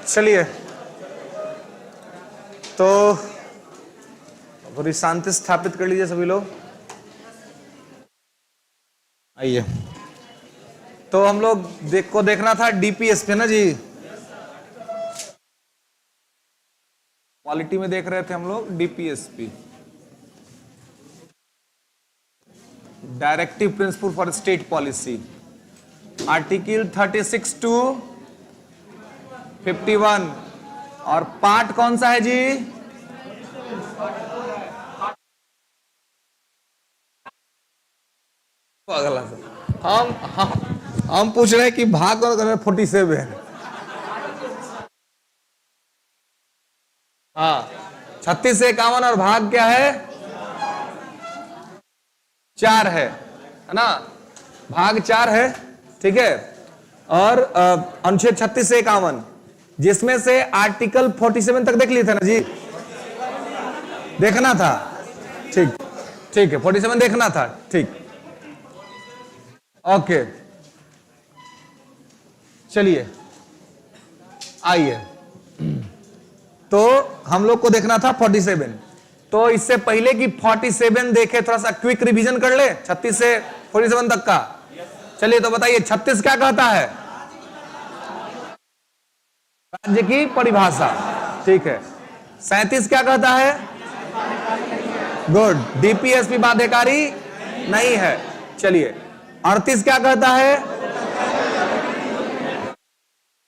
चलिए, तो थोड़ी शांति स्थापित कर लीजिए सभी लोग। आइए, तो हम लोग देखना था डीपीएस पे ना जी, क्वालिटी में देख रहे थे हम लोग DPSP, directive principle for state policy, article 36 to 51। और पार्ट कौन सा है जी? अगला हम पूछ रहे हैं कि भाग कौन कर रहे हैं? 47। हाँ, 36 से 51 और भाग क्या है? 4 है ना? भाग 4 है, ठीक है। और अनुच्छेद 36 से 51, जिसमें से आर्टिकल 47 तक देख लिए थे ना जी? देखना था, ठीक ठीक है, 47 देखना था, ठीक, ओके। चलिए आइए, तो हम लोग को देखना था 47। तो इससे पहले कि 47 देखे, थोड़ा सा क्विक रिवीजन कर ले 36 से 47 तक का। चलिए, तो बताइए 36 क्या कहता है? राज्य की परिभाषा, ठीक है। 37 क्या कहता है? गुड, डीपीएसपी बाध्यकारी नहीं है। चलिए, 38 क्या कहता है?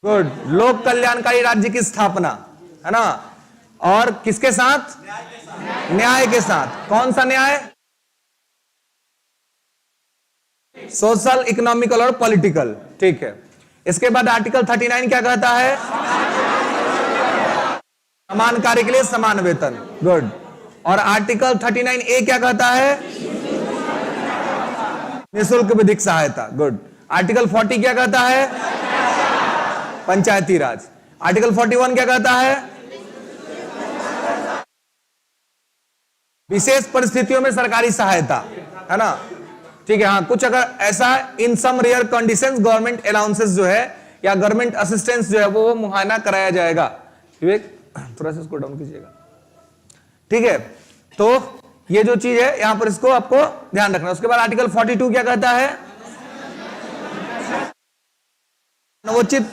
गुड, लोक कल्याणकारी राज्य की स्थापना, है ना? और किसके साथ? न्याय के साथ। कौन सा न्याय? सोशल, इकोनॉमिकल और पॉलिटिकल, ठीक है। इसके बाद आर्टिकल 39 क्या कहता है? समान कार्य के लिए समान वेतन, गुड। और आर्टिकल 39A क्या कहता है? निःशुल्क विधिक सहायता, गुड। आर्टिकल 40 क्या कहता है? पंचायती राज। आर्टिकल 41 क्या कहता है? विशेष परिस्थितियों में सरकारी सहायता, है ना? ठीक है, हाँ, कुछ अगर ऐसा in some rare conditions government allowances जो है या गवर्नमेंट असिस्टेंस जो है वो मुआयना कराया जाएगा। विवेक, थोड़ा सा इसको डाउन कीजिएगा, ठीक है। तो ये जो चीज है यहां पर, इसको आपको ध्यान रखना। उसके बाद आर्टिकल 42 क्या कहता है? मानवोचित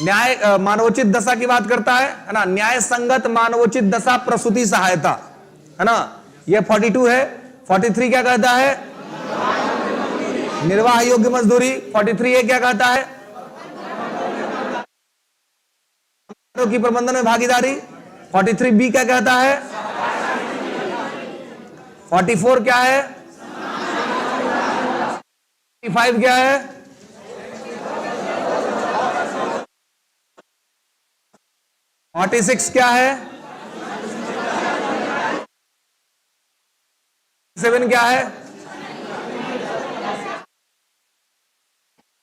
न्याय, मानवोचित दशा की बात करता है ना? न्याय संगत मानवोचित दशा प्रसूति सहायता, है ना? ये 42 है। 43 क्या कहता है? निर्वाह योग्य मजदूरी। 43A क्या कहता है? की प्रबंधन में भागीदारी। 43B क्या कहता है? 44 क्या है? 45 क्या है? 46 क्या है? 7 क्या है?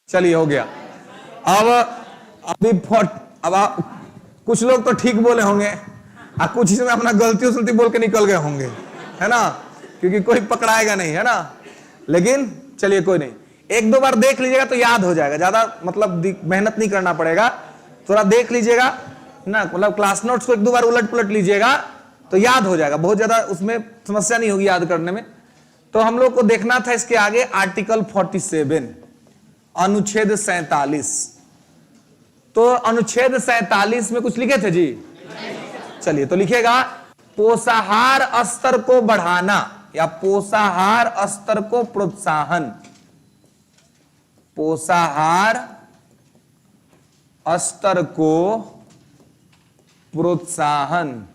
चलिए, हो गया। अब कुछ लोग तो ठीक बोले होंगे और कुछ इसमें अपना गलती उसलती बोल के निकल गए होंगे, है ना? क्योंकि कोई पकड़ाएगा नहीं, है ना? लेकिन चलिए, कोई नहीं, एक दो बार देख लीजिएगा तो याद हो जाएगा। ज्यादा मतलब मेहनत नहीं करना पड़ेगा, थोड़ा देख लीजिएगा ना, मतलब क्लास नोट्स को एक दो बार उलट पुलट लीजिएगा तो याद हो जाएगा। बहुत ज्यादा उसमें समस्या नहीं होगी याद करने में। तो हम लोग को देखना था इसके आगे आर्टिकल 47, अनुच्छेद 47। तो अनुच्छेद 47 में कुछ लिखे थे जी? चलिए, तो लिखेगा पोषाहार स्तर को बढ़ाना या पोषाहार स्तर को प्रोत्साहन। पोषाहार स्तर को प्रोत्साहन।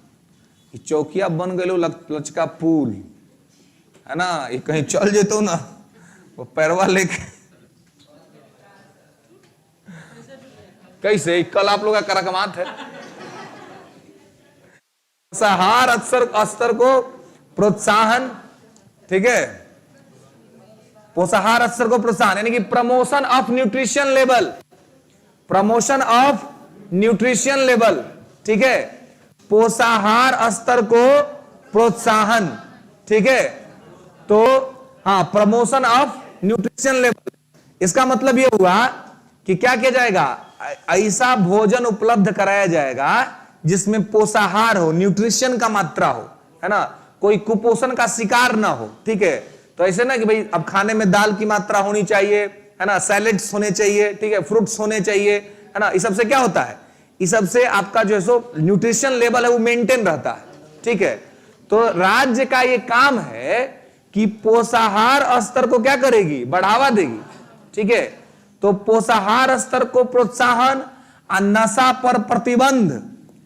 चौकिया बन गए लचका पुल, है ना? ये कहीं चल जेतो ना, वो पैरवा लेके कैसे, कल आप लोग का कराकमात है। पोषाहार स्तर को प्रोत्साहन, ठीक है। पोषाहार स्तर को प्रोत्साहन यानी कि promotion of nutrition level, promotion of nutrition level, ठीक है। पोषाहार स्तर को प्रोत्साहन, ठीक है। तो हाँ, प्रमोशन ऑफ न्यूट्रिशन लेवल, इसका मतलब यह हुआ कि क्या किया जाएगा? ऐसा भोजन उपलब्ध कराया जाएगा जिसमें पोषाहार हो, न्यूट्रिशन का मात्रा हो, है ना, कोई कुपोषण का शिकार ना हो। ठीक है, तो ऐसे ना कि भाई अब खाने में दाल की मात्रा होनी चाहिए, है ना, सैलेड्स होने चाहिए, ठीक है, फ्रूट्स होने चाहिए, है ना, इस सब से क्या होता है, इस सब से आपका जो है सो न्यूट्रिशन लेवल है वो मेंटेन रहता है। ठीक है, तो राज्य का ये काम है कि पोषाहार स्तर को क्या करेगी, बढ़ावा देगी। ठीक है, तो पोषाहार स्तर को प्रोत्साहन और नशा पर प्रतिबंध,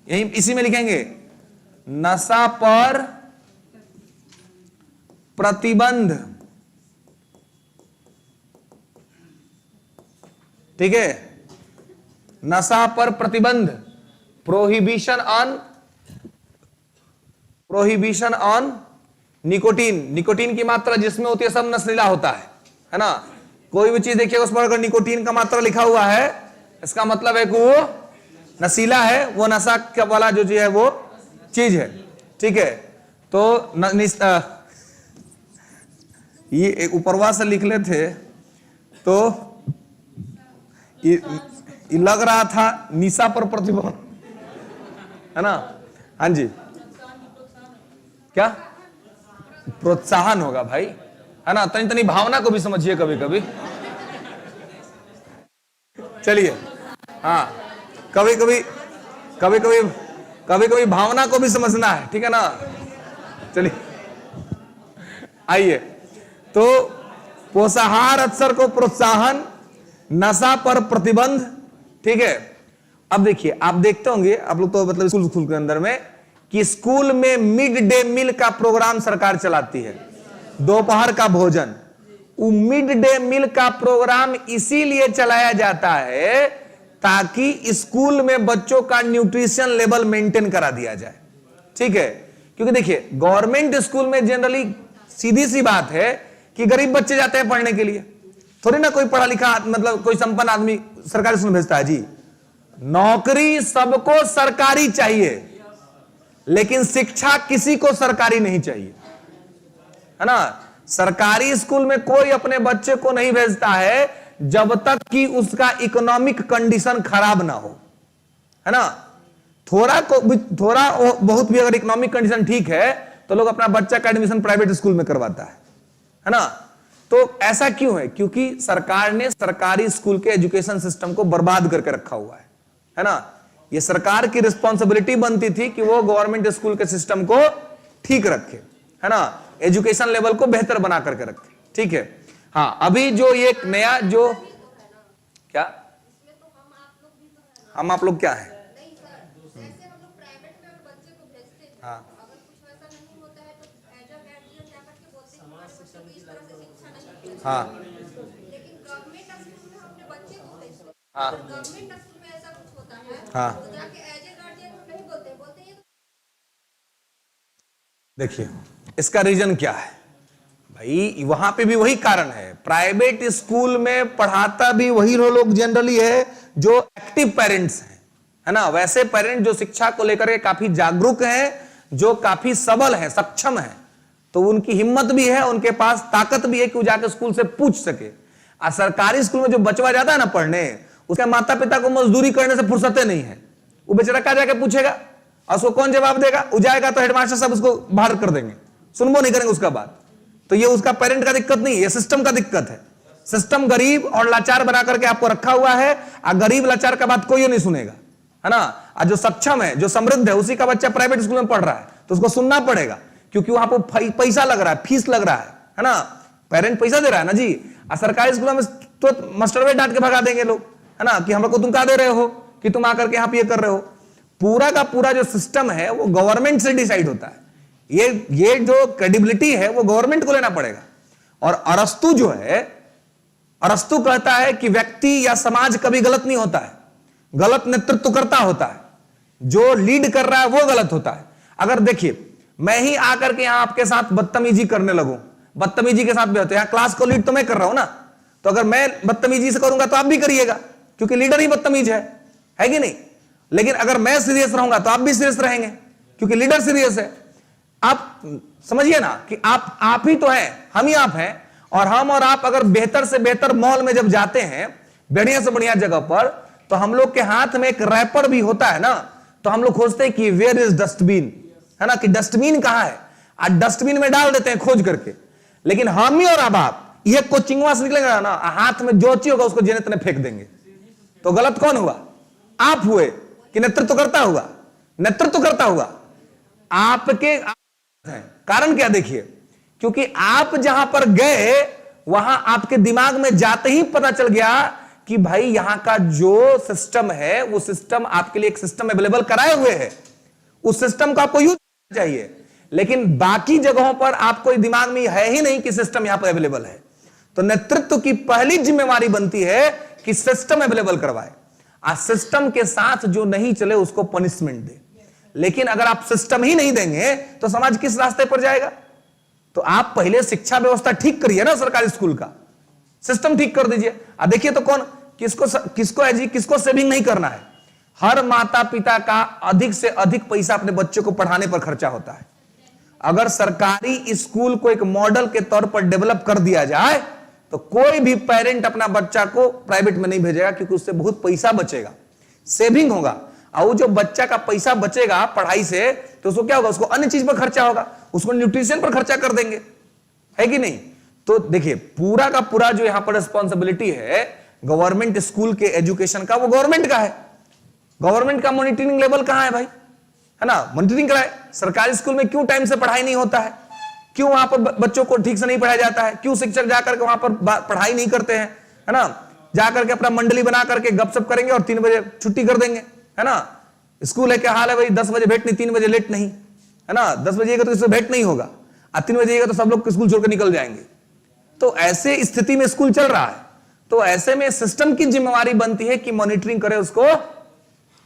यही इसी में लिखेंगे, नशा पर प्रतिबंध। ठीक है, नशा पर प्रतिबंध, प्रोहिबिशन ऑन निकोटीन। निकोटीन की मात्रा जिसमें होती है सब नशीला होता है ना। कोई भी चीज देखिएगा उस पर अगर निकोटीन का मात्रा लिखा हुआ है, इसका मतलब है कि वो नशीला है, वो नशा का वाला जो चीज है वो चीज है। ठीक है, तो ये ऊपरवा से लिख ले थे तो ये लग रहा था निशा पर प्रतिबंध, है ना। हाँ जी, क्या प्रोत्साहन होगा भाई, है ना, तनी तनी भावना को भी समझिए कभी कभी। चलिए, हाँ, कभी कभी भावना को भी समझना है, ठीक है ना। चलिए आइए, तो पोषाहार स्तर को प्रोत्साहन, नशा पर प्रतिबंध। ठीक है, अब देखिए, आप देखते होंगे आप लोग तो मतलब स्कूल के अंदर में कि स्कूल में मिड डे मील का प्रोग्राम सरकार चलाती है, दोपहर का भोजन। वो मिड डे मील का प्रोग्राम इसीलिए चलाया जाता है ताकि स्कूल में बच्चों का न्यूट्रिशन लेवल मेंटेन करा दिया जाए। ठीक है, क्योंकि देखिए गवर्नमेंट स्कूल में जनरली सीधी सी बात है कि गरीब बच्चे जाते हैं पढ़ने के लिए, थोड़ी ना कोई पढ़ा लिखा मतलब कोई संपन्न आदमी सरकारी स्कूल में भेजता है जी। नौकरी सबको सरकारी चाहिए, लेकिन शिक्षा किसी को सरकारी नहीं चाहिए, है ना। सरकारी स्कूल में कोई अपने बच्चे को नहीं भेजता है जब तक कि उसका इकोनॉमिक कंडीशन खराब ना हो, है ना। थोड़ा बहुत भी अगर इकोनॉमिक कंडीशन ठीक है तो लोग अपना बच्चा का एडमिशन प्राइवेट स्कूल में करवाता है ना। तो ऐसा क्यों है, क्योंकि सरकार ने सरकारी स्कूल के एजुकेशन सिस्टम को बर्बाद करके रखा हुआ है ना। ये सरकार की रिस्पॉन्सिबिलिटी बनती थी कि वो गवर्नमेंट स्कूल के सिस्टम को ठीक रखे, है ना, एजुकेशन लेवल को बेहतर बना करके रखे। ठीक है, हाँ, अभी जो ये नया जो क्या हम आप लोग क्या है, हाँ, हाँ, हाँ, हाँ, देखिए इसका रीजन क्या है भाई, वहां पे भी वही कारण है। प्राइवेट स्कूल में पढ़ाता भी वही लोग जनरली है जो एक्टिव पेरेंट्स हैं, है ना। वैसे पेरेंट जो शिक्षा को लेकर के काफी जागरूक हैं, जो काफी सबल हैं, सक्षम हैं, तो उनकी हिम्मत भी है, उनके पास ताकत भी है कि वो जाकर स्कूल से पूछ सके। और सरकारी स्कूल में जो बचवा जाता है ना पढ़ने, उसके माता पिता को मजदूरी करने से फुर्सतें नहीं है, वो बेचारा क्या जाके पूछेगा और उसको कौन जवाब देगा। वो जाएगा तो हेडमास्टर साहब उसको बाहर कर देंगे, सुनबो नहीं करेंगे उसका बात। तो ये उसका पेरेंट का दिक्कत नहीं, ये सिस्टम का दिक्कत है। सिस्टम गरीब और लाचार बना करके आपको रखा हुआ है, और गरीब लाचार का बात कोई नहीं सुनेगा, है ना। और जो सक्षम है, जो समृद्ध है, उसी का बच्चा प्राइवेट स्कूल में पढ़ रहा है तो उसको सुनना पड़ेगा, क्योंकि वहां पर पैसा लग रहा है, फीस लग रहा है ना। पेरेंट पैसा दे रहा है ना जी। और सरकारी स्कूलों में तो मास्टर भी डांट के भगा देंगे लोग, है ना, कि हम लोग को तुम क्या दे रहे हो कि तुम आकर के यहाँ पे ये कर रहे हो। पूरा का पूरा जो सिस्टम है वो गवर्नमेंट से डिसाइड होता है। ये जो क्रेडिबिलिटी है वो गवर्नमेंट को लेना पड़ेगा। और अरस्तु जो है, अरस्तु कहता है कि व्यक्ति या समाज कभी गलत नहीं होता है, गलत नेतृत्व करता होता है, जो लीड कर रहा है वो गलत होता है। अगर देखिए मैं ही आकर के यहां आपके साथ बदतमीजी करने लगूं, बदतमीजी के साथ भी होते हैं, क्लास को लीड तो मैं कर रहा हूं ना, तो अगर मैं बदतमीजी से करूंगा तो आप भी करिएगा, क्योंकि लीडर ही बदतमीज है कि नहीं। लेकिन अगर मैं सीरियस रहूंगा तो आप भी सीरियस रहेंगे, क्योंकि लीडर सीरियस है। आप समझिए ना कि आप ही तो हैं, हम ही आप हैं। और हम और आप अगर बेहतर से बेहतर मॉल में जब जाते हैं, बढ़िया से बढ़िया जगह पर, तो हम लोग के हाथ में एक रैपर भी होता है ना, तो हम लोग खोजते हैं कि वेयर इज डस्टबिन, है ना, कि डस्टबिन कहां है, और डस्टबिन में डाल देते हैं खोज करके। लेकिन हम ही और अब आप ये कोचिंगवा से निकलेगा ना, हाथ में जो चीज होगा उसको जेने तेने फेंक देंगे। तो गलत कौन हुआ? आप हुए कि नेतृत्व करता हुआ? नेतृत्व करता हुआ आपके कारण क्या? देखिए, क्योंकि आप जहां पर गए वहां आपके दिमाग में जाते ही पता चल गया कि भाई यहां का जो सिस्टम है वो सिस्टम आपके लिए एक सिस्टम अवेलेबल कराए हुए है, उस सिस्टम को आपको यूज करना चाहिए। लेकिन बाकी जगहों पर आपको दिमाग में है ही नहीं कि सिस्टम यहां पर अवेलेबल है। तो नेतृत्व की पहली जिम्मेवारी बनती है कि सिस्टम अवेलेबल करवाए, और सिस्टम के साथ जो नहीं चले उसको पनिशमेंट दे। लेकिन अगर आप सिस्टम ही नहीं देंगे तो समाज किस रास्ते पर जाएगा? तो आप पहले शिक्षा व्यवस्था ठीक करिए ना, सरकारी स्कूल का सिस्टम ठीक कर दीजिए। अब देखिए तो कौन किसको सेविंग नहीं करना है? हर माता पिता का अधिक से अधिक पैसा अपने बच्चों को पढ़ाने पर खर्चा होता है। अगर सरकारी स्कूल को एक मॉडल के तौर पर डेवलप कर दिया जाए तो कोई भी पेरेंट अपना बच्चा को प्राइवेट में नहीं भेजेगा, क्योंकि उससे बहुत पैसा बचेगा, सेविंग होगा। और वो जो बच्चा का पैसा बचेगा पढ़ाई से, तो उसको क्या होगा? उसको अन्य चीज पर खर्चा होगा, उसको न्यूट्रिशन पर खर्चा कर देंगे, है कि नहीं? तो देखिए, पूरा का पूरा जो यहां पर रिस्पॉन्सिबिलिटी है गवर्नमेंट स्कूल के एजुकेशन का, वो गवर्नमेंट का है। गवर्नमेंट का मॉनिटरिंग लेवल कहां है भाई? है ना, मॉनिटरिंग कराए। सरकारी स्कूल में क्यों टाइम से पढ़ाई नहीं होता है? क्यों वहां पर बच्चों को ठीक से नहीं पढ़ाया जाता है? क्यों शिक्षक जाकर के वहां पर पढ़ाई नहीं करते हैं? है ना, जाकर के अपना मंडली बना करके गपशप करेंगे और 3 बजे छुट्टी कर देंगे, है ना। स्कूल है क्या हाल है भाई? 10 बजे भेंट नहीं, 3 बजे लेट नहीं, है ना। 10 बजे तो इससे भेंट नहीं होगा, और 3 बजे तो सब लोग स्कूल छोड़कर निकल जाएंगे। तो ऐसे स्थिति में स्कूल चल रहा है। तो ऐसे में सिस्टम की जिम्मेवारी बनती है कि मॉनिटरिंग करे, उसको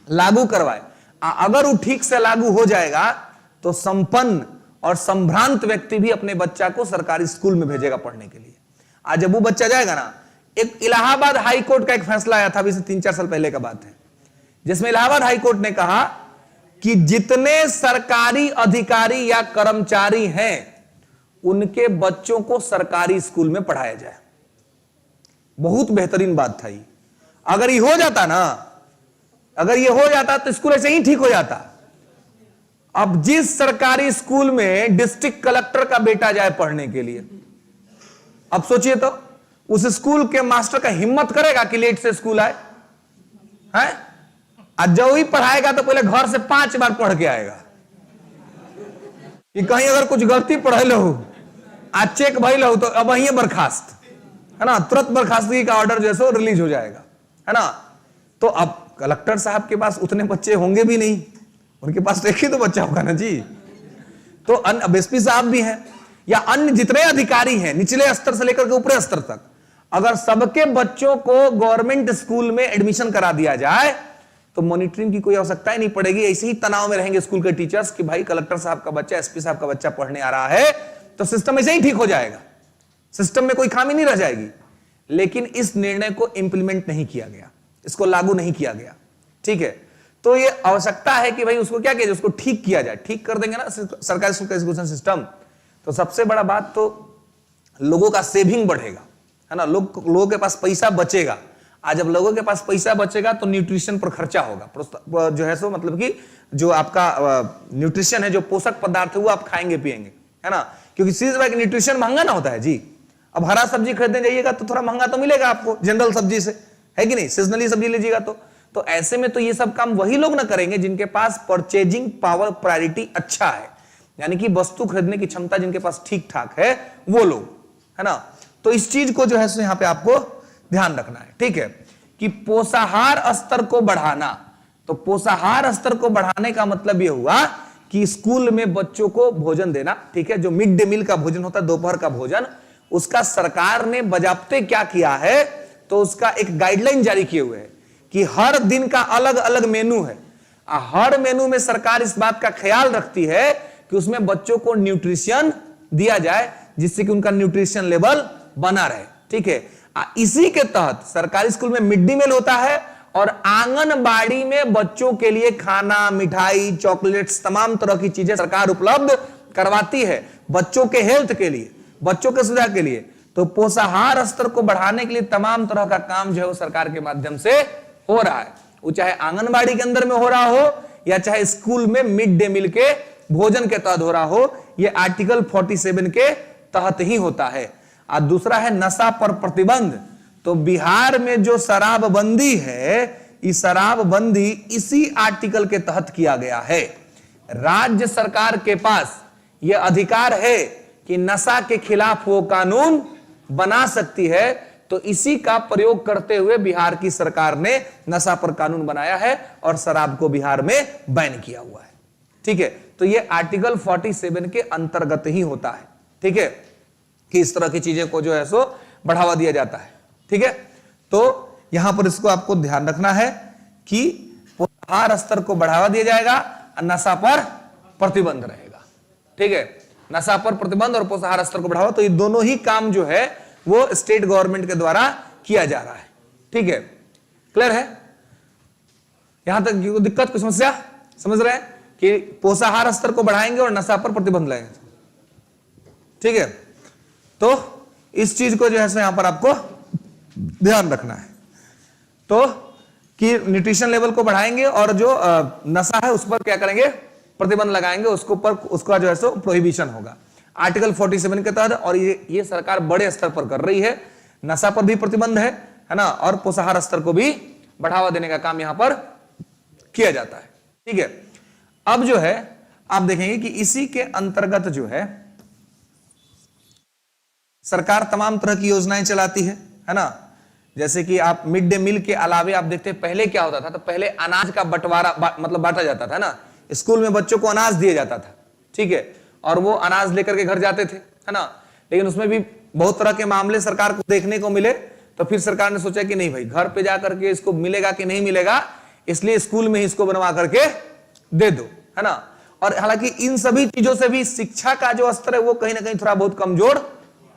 लागू करवाए। अगर वो ठीक से लागू हो जाएगा तो संपन्न और संभ्रांत व्यक्ति भी अपने बच्चा को सरकारी स्कूल में भेजेगा पढ़ने के लिए। आज जब वो बच्चा जाएगा ना, एक इलाहाबाद हाई कोर्ट का एक फैसला आया था, अभी से 3-4 साल पहले का बात है, जिसमें इलाहाबाद हाई कोर्ट ने कहा कि जितने सरकारी अधिकारी या कर्मचारी हैं उनके बच्चों को सरकारी स्कूल में पढ़ाया जाए। बहुत बेहतरीन बात था ये। अगर ये हो जाता ना, अगर ये हो जाता तो स्कूल ऐसे ही ठीक हो जाता। अब जिस सरकारी स्कूल में डिस्ट्रिक्ट कलेक्टर का बेटा जाए पढ़ने के लिए, अब सोचिए तो उस स्कूल के मास्टर का हिम्मत करेगा कि लेट से स्कूल आए? हैं? आज जो ही पढ़ाएगा तो पहले घर से 5 बार पढ़ के आएगा कि कहीं अगर कुछ गलती पढ़े लो, आज चेक भइल हो तो अब वहीं बर्खास्त, है ना, तुरंत बर्खास्तगी का ऑर्डर जो है रिलीज हो जाएगा, है ना। तो अब कलेक्टर साहब के पास उतने बच्चे होंगे भी नहीं, उनके पास एक ही तो बच्चा होगा ना जी। तो अब एसपी साहब भी हैं या अन्य जितने अधिकारी हैं निचले स्तर से लेकर के ऊपरी स्तर तक, अगर सबके बच्चों को गवर्नमेंट स्कूल में एडमिशन करा दिया जाए तो मॉनिटरिंग की कोई आवश्यकता ही नहीं पड़ेगी। ऐसे ही तनाव में रहेंगे स्कूल के टीचर्स कि भाई कलेक्टर साहब का बच्चा, एसपी साहब का बच्चा पढ़ने आ रहा है, तो सिस्टम ऐसे ही ठीक हो जाएगा, सिस्टम में कोई खामी नहीं रह जाएगी। लेकिन इस निर्णय को इंप्लीमेंट नहीं किया गया, इसको लागू नहीं किया गया, ठीक है। तो ये आवश्यकता है कि भाई उसको क्या किया जाए, उसको ठीक किया जाए। ठीक कर देंगे ना सरकारी स्कूल का एजुकेशन सिस्टम, तो सबसे बड़ा बात तो लोगों का सेविंग बढ़ेगा, है ना, लोगों के पास पैसा बचेगा। आज जब लोगों के पास पैसा बचेगा तो न्यूट्रिशन पर खर्चा होगा, जो है सो मतलब कि जो आपका न्यूट्रिशन है, जो पोषक पदार्थ है वो आप खाएंगे पिएंगे, है ना। क्योंकि सीजन न्यूट्रिशन महंगा ना होता है जी। अब हरा सब्जी खरीदने जाइएगा तो थोड़ा महंगा तो मिलेगा आपको जनरल सब्जी से, है कि नहीं, सीजनली सब्जी लीजिएगा तो ऐसे में तो ये सब काम वही लोग ना करेंगे जिनके पास परचेजिंग पावर प्रायोरिटी अच्छा है, यानी कि वस्तु खरीदने की क्षमता जिनके पास ठीक ठाक है, वो लोग, है ना। तो इस चीज को जो है सो यहां पे आपको ध्यान रखना है, ठीक है, कि पोषाहार स्तर को बढ़ाना। तो पोषाहार स्तर को बढ़ाने का मतलब यह हुआ कि स्कूल में बच्चों को भोजन देना, ठीक है, जो मिड डे मील का भोजन होता है, दोपहर का भोजन, उसका सरकार ने बजाबते क्या किया है, तो उसका एक गाइडलाइन जारी किए हुए है कि हर दिन का अलग अलग मेनू है। हर मेनू में सरकार इस बात का ख्याल रखती है कि उसमें बच्चों को न्यूट्रिशन दिया जाए, जिससे कि उनका न्यूट्रिशन लेवल बना रहे, ठीक है। इसी के तहत सरकारी स्कूल में मिड डे मील होता है और आंगनबाड़ी में बच्चों के लिए खाना, मिठाई, चॉकलेट्स, तमाम तरह की चीजें सरकार उपलब्ध करवाती है बच्चों के हेल्थ के लिए, बच्चों के सुविधा के लिए। तो पोषाहार स्तर को बढ़ाने के लिए तमाम तरह का काम जो है वो सरकार के माध्यम से हो रहा है, वो चाहे आंगनबाड़ी के अंदर में हो रहा हो या चाहे स्कूल में मिड डे मील के भोजन के तहत हो रहा हो, ये आर्टिकल 47 के तहत ही होता है। और दूसरा है नशा पर प्रतिबंध। तो बिहार में जो शराबबंदी है, इस शराबबंदी इसी आर्टिकल के तहत किया गया है। राज्य सरकार के पास यह अधिकार है कि नशा के खिलाफ वो कानून बना सकती है। तो इसी का प्रयोग करते हुए बिहार की सरकार ने नशा पर कानून बनाया है और शराब को बिहार में बैन किया हुआ है। ठीक है, तो ये आर्टिकल 47 के अंतर्गत ही होता है। ठीक है, कि इस तरह की चीजें को जो है सो बढ़ावा दिया जाता है। ठीक है, तो यहां पर इसको आपको ध्यान रखना है कि पोषाहार स्तर को बढ़ावा दिया जाएगा और नशा पर प्रतिबंध रहेगा। ठीक है, नशा पर प्रतिबंध और पोषाहार स्तर को बढ़ावा, तो ये दोनों ही काम जो है वो स्टेट गवर्नमेंट के द्वारा किया जा रहा है। ठीक है, क्लियर है? यहां तक दिक्कत कोई समस्या समझ रहे हैं कि पोषाहार स्तर को बढ़ाएंगे और नशा पर प्रतिबंध लाएंगे। ठीक है, तो इस चीज को जो है यहां पर आपको ध्यान रखना है। तो कि न्यूट्रिशन लेवल को बढ़ाएंगे और जो नशा है उस पर क्या करेंगे, प्रतिबंध लगाएंगे, उसको पर उसका जो है सो प्रोहिबिशन होगा आर्टिकल 47 के तहत। और ये सरकार बड़े स्तर पर कर रही है, नशा पर भी प्रतिबंध है ना, और पोषाहार स्तर को भी बढ़ावा देने का काम यहां पर किया जाता है। ठीक है, अब जो है आप देखेंगे कि इसी के अंतर्गत जो है सरकार तमाम तरह की योजनाएं चलाती है ना। जैसे कि आप मिड डे मील के अलावे आप देखते हैं पहले क्या होता था, तो पहले अनाज का बंटवारा मतलब बांटा जाता था ना, स्कूल में बच्चों को अनाज दिया जाता था। ठीक है, और वो अनाज लेकर के घर जाते थे, है ना। लेकिन उसमें भी बहुत तरह के मामले सरकार को देखने को मिले, तो फिर सरकार ने सोचा कि नहीं भाई, घर पे जाकर के इसको मिलेगा कि नहीं मिलेगा, इसलिए स्कूल में ही इसको बनवा करके दे दो, है ना। और हालांकि इन सभी चीजों से भी शिक्षा का जो स्तर है वो कहीं ना कहीं थोड़ा बहुत कमजोर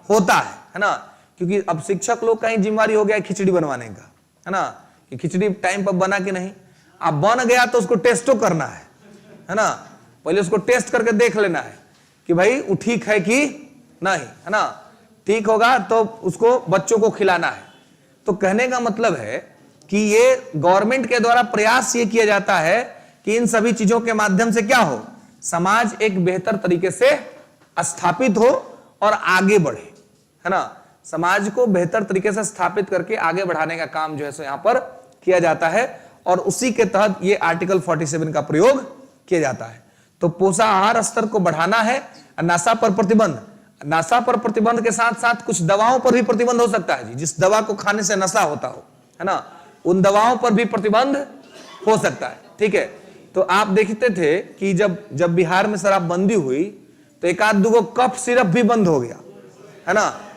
होता है ना, क्योंकि अब शिक्षक लोग का ही जिम्मेवारी हो गया है खिचड़ी बनवाने का, है ना, कि खिचड़ी टाइम पर बना कि नहीं। अब बन गया तो उसको टेस्टो करना है ना, पहले उसको टेस्ट करके देख लेना है कि भाई वो ठीक है कि नहीं, है ना। ठीक होगा तो उसको बच्चों को खिलाना है। तो कहने का मतलब है कि ये गवर्नमेंट के द्वारा प्रयास ये किया जाता है कि इन सभी चीजों के माध्यम से क्या हो, समाज एक बेहतर तरीके से स्थापित हो और आगे बढ़े, है ना। समाज को बेहतर तरीके से स्थापित करके आगे बढ़ाने का काम जो है सो यहां पर किया जाता है, और उसी के तहत ये आर्टिकल 47 का प्रयोग किया जाता है। तो पोषाहार स्तर को बढ़ाना है, नशा पर प्रतिबंध। नशा पर प्रतिबंध के साथ साथ कुछ दवाओं पर भी प्रतिबंध हो सकता है जी, जिस दवा को खाने से नशा होता हो, है ना, उन दवाओं पर भी प्रतिबंध हो सकता है। ठीक है, तो आप देखते थे कि जब बिहार में शराबबंदी हुई तो एक आध दो कफ सिरप भी बंद हो गया, है ना।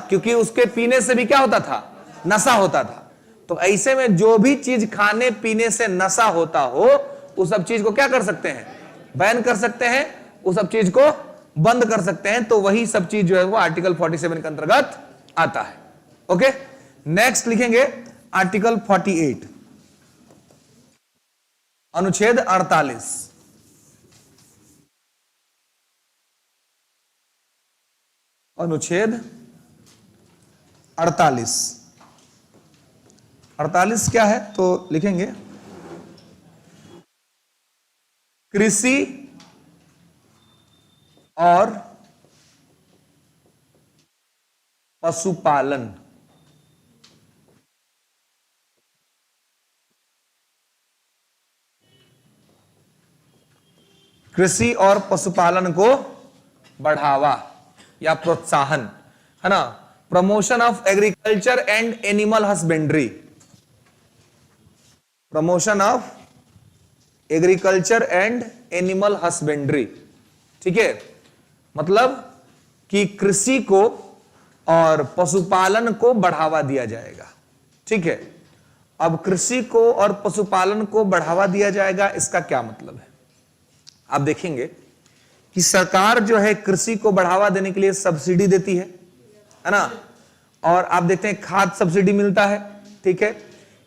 क्योंकि उसके पीने से भी क्या होता था, नशा होता था। तो ऐसे में जो भी चीज खाने पीने से नशा होता हो उस सब चीज को क्या कर सकते हैं, बैन कर सकते हैं, उस सब चीज को बंद कर सकते हैं। तो वही सब चीज जो है वो आर्टिकल 47 के अंतर्गत आता है। ओके, नेक्स्ट लिखेंगे आर्टिकल 48, अनुच्छेद 48। अनुच्छेद 48 क्या है, तो लिखेंगे कृषि और पशुपालन। कृषि और पशुपालन को बढ़ावा या प्रोत्साहन, है ना। Promotion of agriculture and animal husbandry. Promotion of agriculture and animal husbandry. ठीक है, मतलब कि कृषि को और पशुपालन को बढ़ावा दिया जाएगा। ठीक है, अब कृषि को और पशुपालन को बढ़ावा दिया जाएगा, इसका क्या मतलब है। आप देखेंगे कि सरकार जो है कृषि को बढ़ावा देने के लिए सब्सिडी देती है ना, और आप देखते हैं खाद सब्सिडी मिलता है। ठीक है,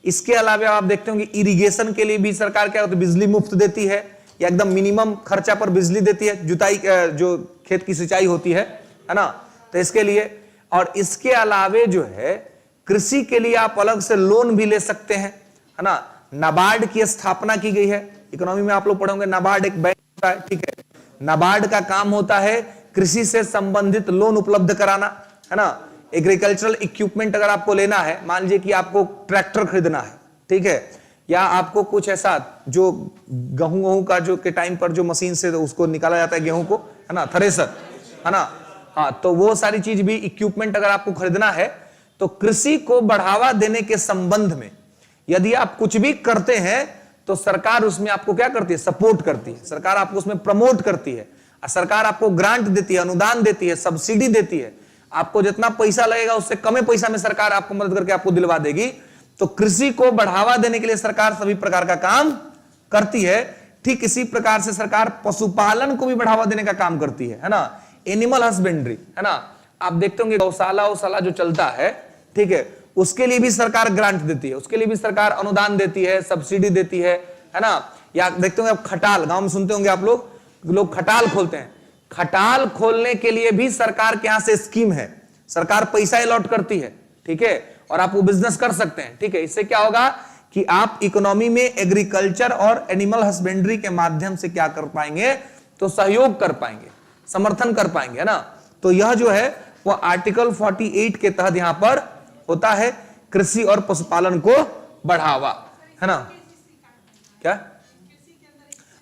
इसके अलावा आप देखते होंगे इरिगेशन के लिए भी सरकार क्या होती है, बिजली मुफ्त देती है या एकदम मिनिमम खर्चा पर बिजली देती है, जुताई जो खेत की सिंचाई होती है ना, तो इसके लिए। और इसके अलावे जो है कृषि के लिए आप अलग से लोन भी ले सकते हैं, है ना। नाबार्ड की स्थापना की गई है। इकोनॉमी में आप लोग पढ़ोगे, नाबार्ड एक बैंक होता है, ठीक है। नाबार्ड का काम होता है कृषि से संबंधित लोन उपलब्ध कराना, है ना। एग्रीकल्चरल इक्विपमेंट अगर आपको लेना है, मान लीजिए कि आपको ट्रैक्टर खरीदना है, ठीक है, या आपको कुछ ऐसा जो गेहूं का जो के टाइम पर जो मशीन से उसको निकाला जाता है गेहूं को, है ना, थ्रेसर, है ना, हाँ, तो वो सारी चीज भी इक्विपमेंट अगर आपको खरीदना है, तो कृषि को बढ़ावा देने के संबंध में यदि आप कुछ भी करते हैं तो सरकार उसमें आपको क्या करती है, सपोर्ट करती है, सरकार आपको उसमें प्रमोट करती है, सरकार आपको ग्रांट देती है, अनुदान देती है, सब्सिडी देती है। आपको जितना पैसा लगेगा उससे कम पैसा में सरकार आपको मदद करके आपको दिलवा देगी। तो कृषि को बढ़ावा देने के लिए सरकार सभी प्रकार का काम करती है। ठीक इसी प्रकार से सरकार पशुपालन को भी बढ़ावा देने का काम करती है ना। एनिमल हस्बेंड्री, है ना, आप देखते होंगे गौशाला जो चलता है, ठीक है, उसके लिए भी सरकार ग्रांट देती है, उसके लिए भी सरकार अनुदान देती है, सब्सिडी देती है ना। या देखते होंगे आप खटाल, गांव में सुनते होंगे आप लोग खटाल खोलते हैं, खटाल खोलने के लिए भी सरकार के यहां से स्कीम है, सरकार पैसा अलॉट करती है, ठीक है, और आप वो बिजनेस कर सकते हैं, ठीक है। इससे क्या होगा कि आप इकोनॉमी में एग्रीकल्चर और एनिमल हस्बेंड्री के माध्यम से क्या कर पाएंगे, तो सहयोग कर पाएंगे, समर्थन कर पाएंगे, है ना। तो यह जो है वो आर्टिकल 48 के तहत यहां पर होता है कृषि और पशुपालन को बढ़ावा, है ना। क्या,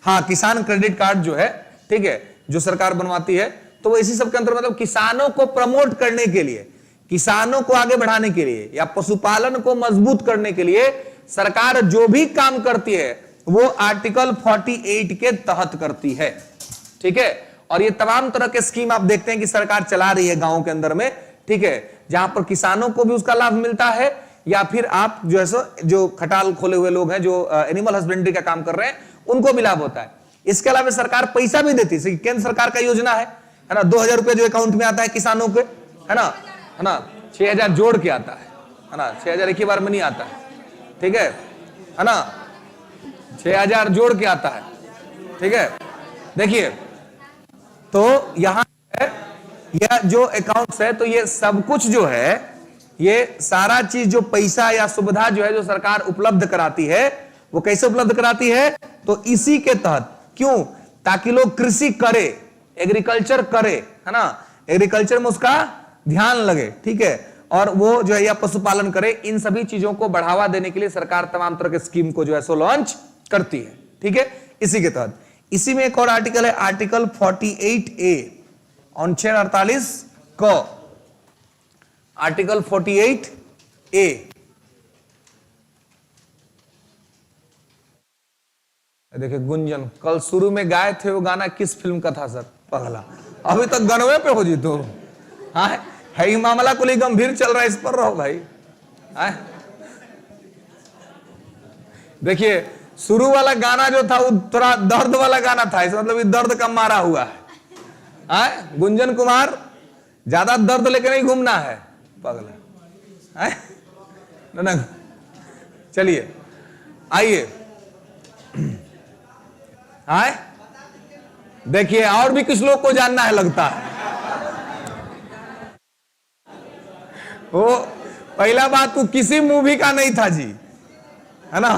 हाँ, किसान क्रेडिट कार्ड जो है, ठीक है, जो सरकार बनवाती है, तो वो इसी सब के अंतर्गत मतलब किसानों को प्रमोट करने के लिए, किसानों को आगे बढ़ाने के लिए या पशुपालन को मजबूत करने के लिए सरकार जो भी काम करती है वो आर्टिकल 48 के तहत करती है, ठीक है। और ये तमाम तरह के स्कीम आप देखते हैं कि सरकार चला रही है गांवों के अंदर में, ठीक है, जहां पर किसानों को भी उसका लाभ मिलता है, या फिर आप जो है जो खटाल खोले हुए लोग हैं, जो एनिमल हस्बेंड्री का काम कर रहे हैं, उनको भी लाभ होता है। इसके अलावा सरकार पैसा भी देती है, केंद्र सरकार का योजना है ना, 2000 रुपए जो अकाउंट में आता है किसानों के, है ना, 6000 जोड़ के आता है ना, 6000 एक ही बार में नहीं आता है, ठीक है ना, 6000 जोड़ के आता है, ठीक है। देखिए, तो यहां यह जो अकाउंट्स है, तो ये सब कुछ जो है, ये सारा चीज जो पैसा या सुविधा जो है जो सरकार उपलब्ध कराती है, वो कैसे उपलब्ध कराती है, तो इसी के तहत। क्यों, ताकि लोग कृषि करे, एग्रीकल्चर करे, है ना, एग्रीकल्चर में उसका ध्यान लगे, ठीक है, और वो जो है या पशुपालन करे। इन सभी चीजों को बढ़ावा देने के लिए सरकार तमाम तरह के स्कीम को जो है सो लॉन्च करती है, ठीक है, इसी के तहत। इसी में एक और आर्टिकल है, आर्टिकल 48A, अनुच्छेद 48 क, आर्टिकल 48A। देखिए गुंजन, कल शुरू में गाए थे वो गाना किस फिल्म का था सर? पगला, अभी तक गनवे पे हो जी तो। हाँ, है ही मामला कुल गंभीर चल रहा है, इस पर रहो भाई। देखिए, शुरू वाला गाना जो था वो थोड़ा दर्द वाला गाना था, इसका मतलब दर्द का मारा हुआ है। गुंजन कुमार, ज्यादा दर्द लेके नहीं घूमना है पगला। ना, चलिए आइए, देखिए, और भी कुछ लोग को जानना है लगता है। वो पहला बात वो किसी मूवी का नहीं था जी, है ना,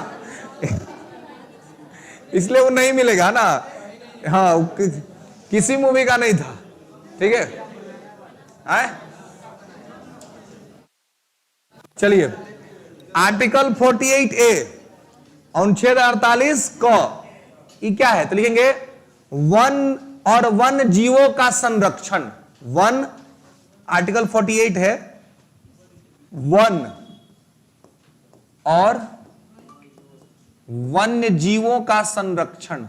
इसलिए वो नहीं मिलेगा ना। हाँ, किसी मूवी का नहीं था, ठीक है। चलिए, आर्टिकल 48A, अनुच्छेद 48 क, ये क्या है, तो लिखेंगे वन और वन जीवों का संरक्षण। वन, आर्टिकल 48 है, वन और वन्य जीवों का संरक्षण,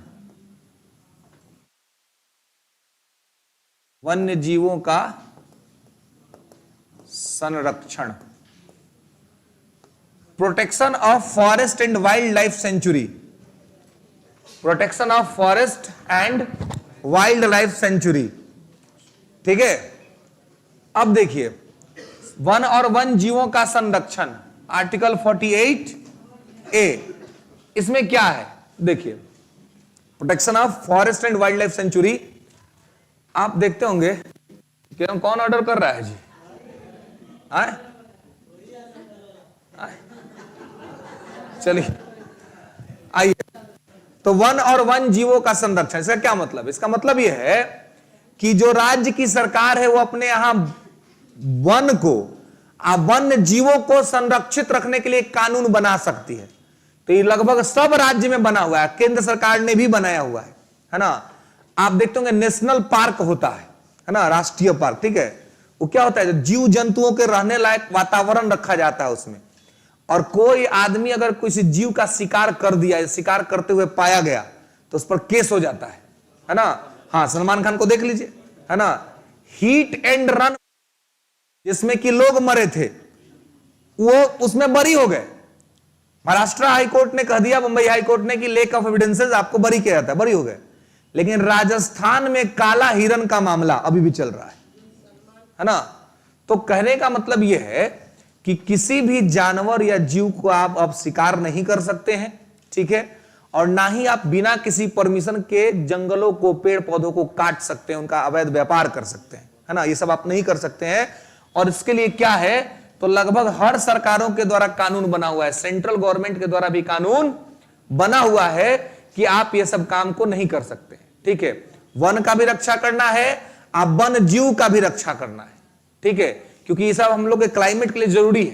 वन्य जीवों का संरक्षण, protection of forest and wild life sanctuary, protection of forest and wild life sanctuary, ठीक है। अब देखिए, वन और वन जीवों का संरक्षण, आर्टिकल 48A, इसमें क्या है, देखिए, protection of forest and wild life sanctuary. आप देखते होंगे कि हम कौन ऑर्डर कर रहा है जी, आए? चलिए आइए, तो वन और वन जीवों का संरक्षण, इसका क्या मतलब? इसका मतलब यह है कि जो राज्य की सरकार है वो अपने यहां वन को, वन्य जीवों को संरक्षित रखने के लिए कानून बना सकती है। तो ये लगभग सब राज्य में बना हुआ है, केंद्र सरकार ने भी बनाया हुआ है ना। आप देखते होंगे नेशनल पार्क होता है ना, राष्ट्रीय पार्क, ठीक है। वो क्या होता है, जीव जंतुओं के रहने लायक वातावरण रखा जाता है उसमें, और कोई आदमी अगर किसी जीव का शिकार कर दिया, शिकार करते हुए पाया गया, तो उस पर केस हो जाता है ना। हाँ, सलमान खान को देख लीजिए, है ना, हिट एंड रन, जिसमें कि लोग मरे थे, वो उसमें बरी हो गए। महाराष्ट्र हाईकोर्ट ने कह दिया, मुंबई हाईकोर्ट ने, कि लेक ऑफ एविडेंसेस, आपको बरी किया जाता है, बरी हो गए। लेकिन राजस्थान में काला हिरन का मामला अभी भी चल रहा है ना। तो कहने का मतलब यह है कि किसी भी जानवर या जीव को आप अब शिकार नहीं कर सकते हैं, ठीक है, और ना ही आप बिना किसी परमिशन के जंगलों को, पेड़ पौधों को काट सकते हैं, उनका अवैध व्यापार कर सकते हैं, है ना, ये सब आप नहीं कर सकते हैं। और इसके लिए क्या है, तो लगभग हर सरकारों के द्वारा कानून बना हुआ है, सेंट्रल गवर्नमेंट के द्वारा भी कानून बना हुआ है कि आप ये सब काम को नहीं कर सकते, ठीक है। वन का भी रक्षा करना है, आप वन जीव का भी रक्षा करना है, ठीक है, क्योंकि ये सब हम लोग के क्लाइमेट के लिए जरूरी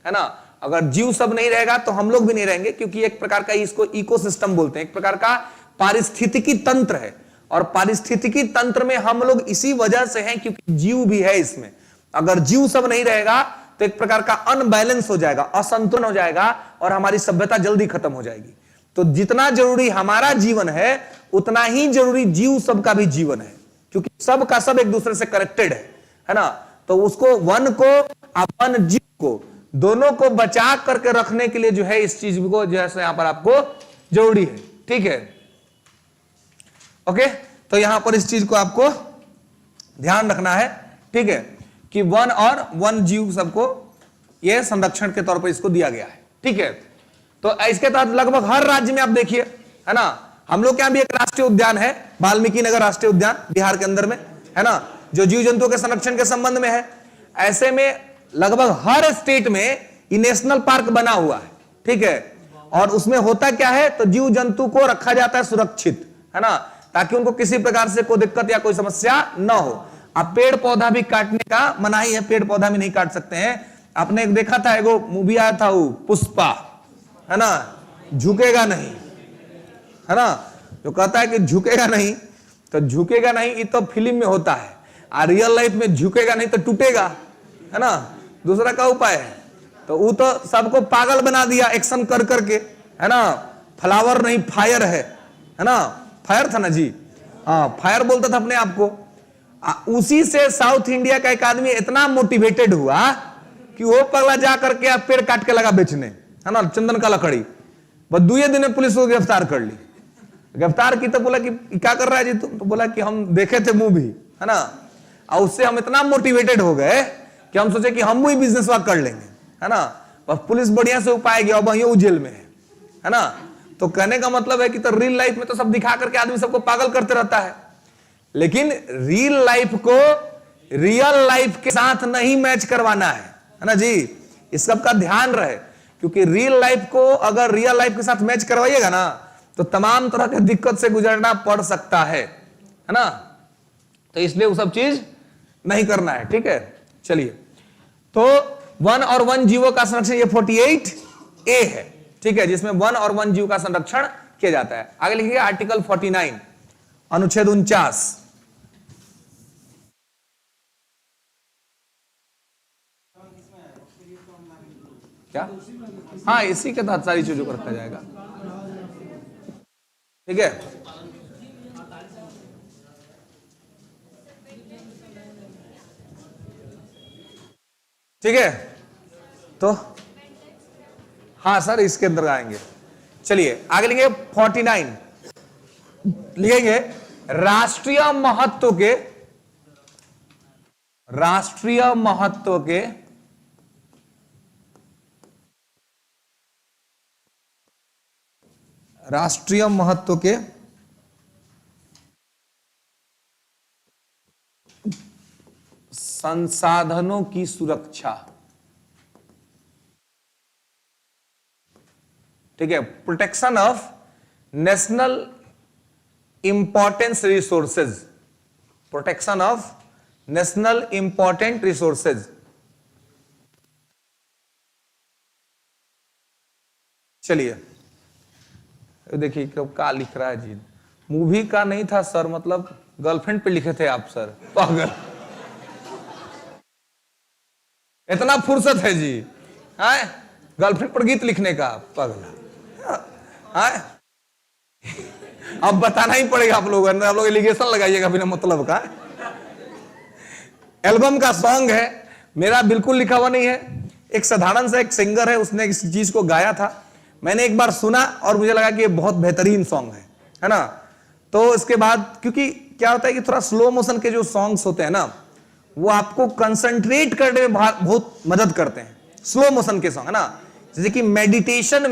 है ना। अगर जीव सब नहीं रहेगा तो हम लोग भी नहीं रहेंगे, क्योंकि एक प्रकार का इसको इकोसिस्टम बोलते हैं, एक प्रकार का पारिस्थितिकी तंत्र है, और पारिस्थितिकी तंत्र में हम लोग इसी वजह से हैं क्योंकि जीव भी है इसमें। अगर जीव सब नहीं रहेगा तो एक प्रकार का अनबैलेंस हो जाएगा, असंतुलन हो जाएगा, और हमारी सभ्यता जल्दी खत्म हो जाएगी। तो जितना जरूरी हमारा जीवन है, उतना ही जरूरी जीव सब का भी जीवन है, क्योंकि सब का सब एक दूसरे से कनेक्टेड है ना। तो उसको, वन को, वन जीव को, दोनों को बचा करके रखने के लिए जो है, इस चीज को जो है यहां पर आपको जरूरी है, ठीक है, ओके। तो यहां पर इस चीज को आपको ध्यान रखना है, ठीक है, कि वन और वन जीव सबको यह संरक्षण के तौर पर इसको दिया गया है, ठीक है। तो इसके तहत लगभग हर राज्य में आप देखिए, है ना, हम लोग के यहां भी एक राष्ट्रीय उद्यान है, वाल्मीकि नगर राष्ट्रीय उद्यान, बिहार के अंदर में, है ना, जो जीव जंतुओं के संरक्षण के संबंध में है। ऐसे में लगभग हर स्टेट में ये नेशनल पार्क बना हुआ है, ठीक है, और उसमें होता क्या है, तो जीव जंतु को रखा जाता है सुरक्षित, है ना, ताकि उनको किसी प्रकार से कोई दिक्कत या कोई समस्या ना हो। अब पेड़ पौधा भी काटने का मनाही है, पेड़ पौधा भी नहीं काट सकते हैं। आपने एक देखा था, एगो मूवी आया था, वो पुष्पा, है ना, झुकेगा नहीं, है ना, जो कहता है कि झुकेगा नहीं, तो झुकेगा नहीं, ये तो फिल्म में होता है, और रियल लाइफ में झुकेगा नहीं तो टूटेगा, है ना, दूसरा का उपाय है। तो वो तो सबको पागल बना दिया एक्शन कर करके, है ना, फ्लावर नहीं फायर है ना, फायर था ना जी, हाँ, फायर बोलता था अपने आप को। उसी से साउथ इंडिया का एक आदमी इतना मोटिवेटेड हुआ कि वो पगला जा करके आप पेड़ काट के लगा बेचने, है ना, चंदन का लकड़ी। बस 2 दिन में पुलिस को गिरफ्तार कर ली। गिरफ्तार की तो बोला कि क्या कर रहा है जी तुम, तो बोला कि हम देखे थे मूवी, है ना, और उससे हम इतना मोटिवेटेड हो गए कि हम सोचे कि हम भी बिजनेस वाक कर लेंगे, है ना। बस पुलिस बढ़िया से उपाय गया, अब वही जेल में है ना। तो कहने का मतलब है कि तो रियल लाइफ में तो सब दिखा करके आदमी सबको पागल करते रहता है, लेकिन रियल लाइफ को रियल लाइफ के साथ नहीं मैच करवाना है ना जी, इस सब का ध्यान रहे, क्योंकि रियल लाइफ को अगर रियल लाइफ के साथ मैच करवाइएगा ना, तो तमाम तरह के दिक्कत से गुजरना पड़ सकता है ना। तो इसलिए वो सब चीज नहीं करना है, ठीक है। चलिए, तो वन और वन जीवों का संरक्षण, ये 48A है, ठीक है, जिसमें वन और वन जीव का संरक्षण किया जाता है। आगे लिखिए आर्टिकल 49, अनुच्छेद 49। क्या? हाँ, इसी के तहत सारी चीजों को रखा जाएगा, ठीक है। ठीक है, तो हाँ सर, इसके अंदर आएंगे। चलिए आगे लिखेंगे 49, लिखेंगे राष्ट्रीय महत्व के, राष्ट्रीय महत्व के राष्ट्रीय महत्व के संसाधनों की सुरक्षा, ठीक है, protection of national importance resources, protection of national important resources. चलिए देखिए क्या लिख रहा है जी, मूवी का नहीं था सर, मतलब गर्लफ्रेंड पे लिखे थे आप सर, पागल। इतना फुर्सत है जी, आए गर्लफ्रेंड पर गीत लिखने का, पागल। आए अब बताना ही पड़ेगा आप लोग एलिगेशन लगाइएगा बिना मतलब का। एल्बम का सॉन्ग है, मेरा बिल्कुल लिखा हुआ नहीं है, एक साधारण सा एक सिंगर है, उसने इस चीज को गाया था, मैंने एक बार सुना और मुझे लगा कि ये बहुत बेहतरीन सॉन्ग है ना। तो इसके बाद क्योंकि क्या होता है कि थोड़ा स्लो मोशन के जो सॉन्ग्स होते हैं ना, वो आपको कंसंट्रेट करने में बहुत मदद करते हैं, स्लो मोशन के सॉन्ग, है ना। जैसे कि मेडिटेशन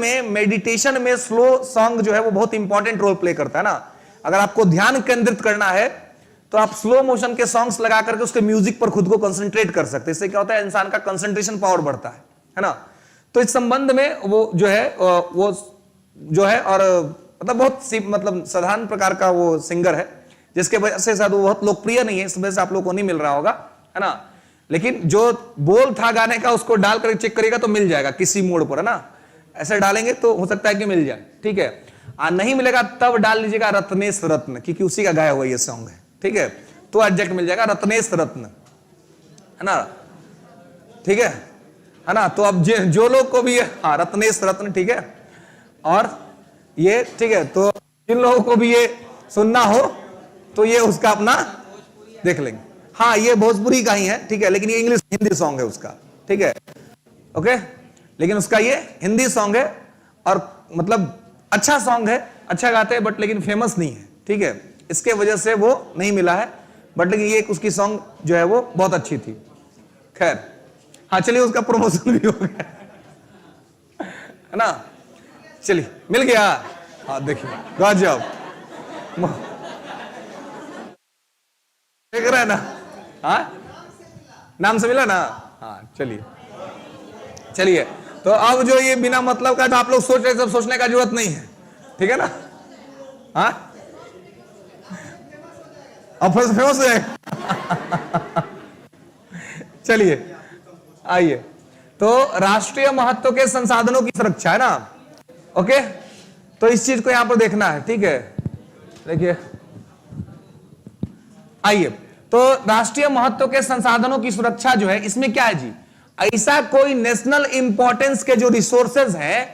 में स्लो सॉन्ग जो है वो बहुत इंपॉर्टेंट रोल प्ले करता है ना। अगर आपको ध्यान केंद्रित करना है तो आप स्लो मोशन के सॉन्ग्स लगा करके उसके म्यूजिक पर खुद को कंसंट्रेट कर सकते हैं। इससे क्या होता है, इंसान का कंसंट्रेशन पावर बढ़ता है ना। तो इस संबंध में वो जो है और मतलब बहुत सी मतलब साधारण प्रकार का वो सिंगर है, जिसके वजह से शायद वो बहुत लोकप्रिय नहीं है, इस वजह से आप लोग को नहीं मिल रहा होगा, है ना। लेकिन जो बोल था गाने का उसको डाल कर चेक करिएगा तो मिल जाएगा किसी मोड़ पर, है ना। ऐसे डालेंगे तो हो सकता है कि मिल जाए, ठीक है। नहीं मिलेगा तब डाल लीजिएगा रत्नेश रत्न, क्योंकि उसी का गाया हुआ ये सॉन्ग है, ठीक है। तो एग्जैक्ट मिल जाएगा रत्नेश रत्न, है ना, ठीक है ना। तो अब जो लोग को भी हाँ रत्नेश रत्न, ठीक है। और ये ठीक है, तो जिन लोगों को भी ये सुनना हो तो ये उसका अपना देख लेंगे। हाँ ये भोजपुरी का ही है, ठीक है, लेकिन ये इंग्लिश हिंदी सॉन्ग है उसका, ठीक है, ओके। लेकिन उसका ये हिंदी सॉन्ग है और मतलब अच्छा सॉन्ग है, अच्छा गाते हैं, बट लेकिन फेमस नहीं है, ठीक है। इसके वजह से वो नहीं मिला है, बट लेकिन ये उसकी सॉन्ग जो है वो बहुत अच्छी थी। खैर हाँ चलिए, उसका प्रमोशन भी हो गया, है ना। चलिए मिल गया, हाँ देखिए गजब, देख रहे हैं ना, हाँ नाम से मिला ना, हाँ चलिए। तो अब जो ये बिना मतलब का जो आप लोग सोच रहे सब सोचने का जरूरत नहीं है, ठीक है ना। हाँ अब फेमस है। चलिए आइए, तो राष्ट्रीय महत्व के संसाधनों की सुरक्षा, है ना, ओके। तो इस चीज को यहां पर देखना है, ठीक है। देखिए आइए, तो राष्ट्रीय महत्व के संसाधनों की सुरक्षा जो है, इसमें क्या है जी, ऐसा कोई नेशनल इंपॉर्टेंस के जो रिसोर्सेज हैं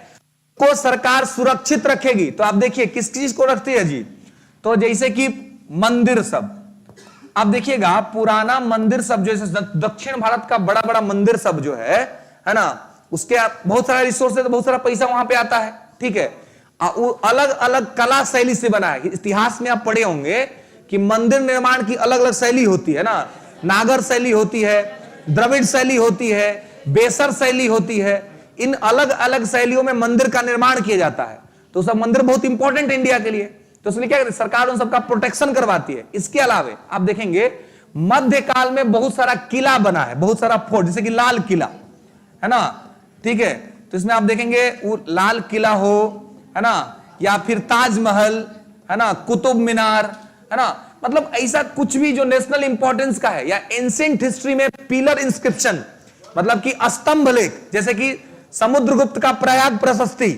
को सरकार सुरक्षित रखेगी। तो आप देखिए किस चीज को रखती है जी, तो जैसे कि मंदिर सब, आप देखिएगा पुराना मंदिर सब, जैसे दक्षिण भारत का बड़ा बड़ा मंदिर सब जो है ना, उसके बहुत सारा रिसोर्सेज, बहुत सारा पैसा वहां पे आता है, ठीक है। वो अलग अलग कला शैली से बना है। इतिहास में आप पढ़े होंगे कि मंदिर निर्माण की अलग अलग शैली होती है ना, नागर शैली होती है, द्रविड़ शैली होती है, बेसर शैली होती है। इन अलग अलग शैलियों में मंदिर का निर्माण किया जाता है। तो सब मंदिर बहुत इंपॉर्टेंट है इंडिया के लिए, तो इसलिए क्या सरकार उन सबका प्रोटेक्शन करवाती है। इसके अलावा आप देखेंगे मध्यकाल में बहुत सारा किला बना है, बहुत सारा फोर्ट, जैसे कि लाल किला, है ना, ठीक है। तो इसमें आप देखेंगे वो लाल किला हो, है ना, या फिर ताजमहल, है ना, कुतुब मीनार, है ना, मतलब ऐसा कुछ भी जो नेशनल इंपॉर्टेंस का है, या एंशिएंट हिस्ट्री में पिलर इंस्क्रिप्शन, मतलब कि स्तंभ लेख, जैसे कि समुद्रगुप्त का प्रयाग प्रशस्ति,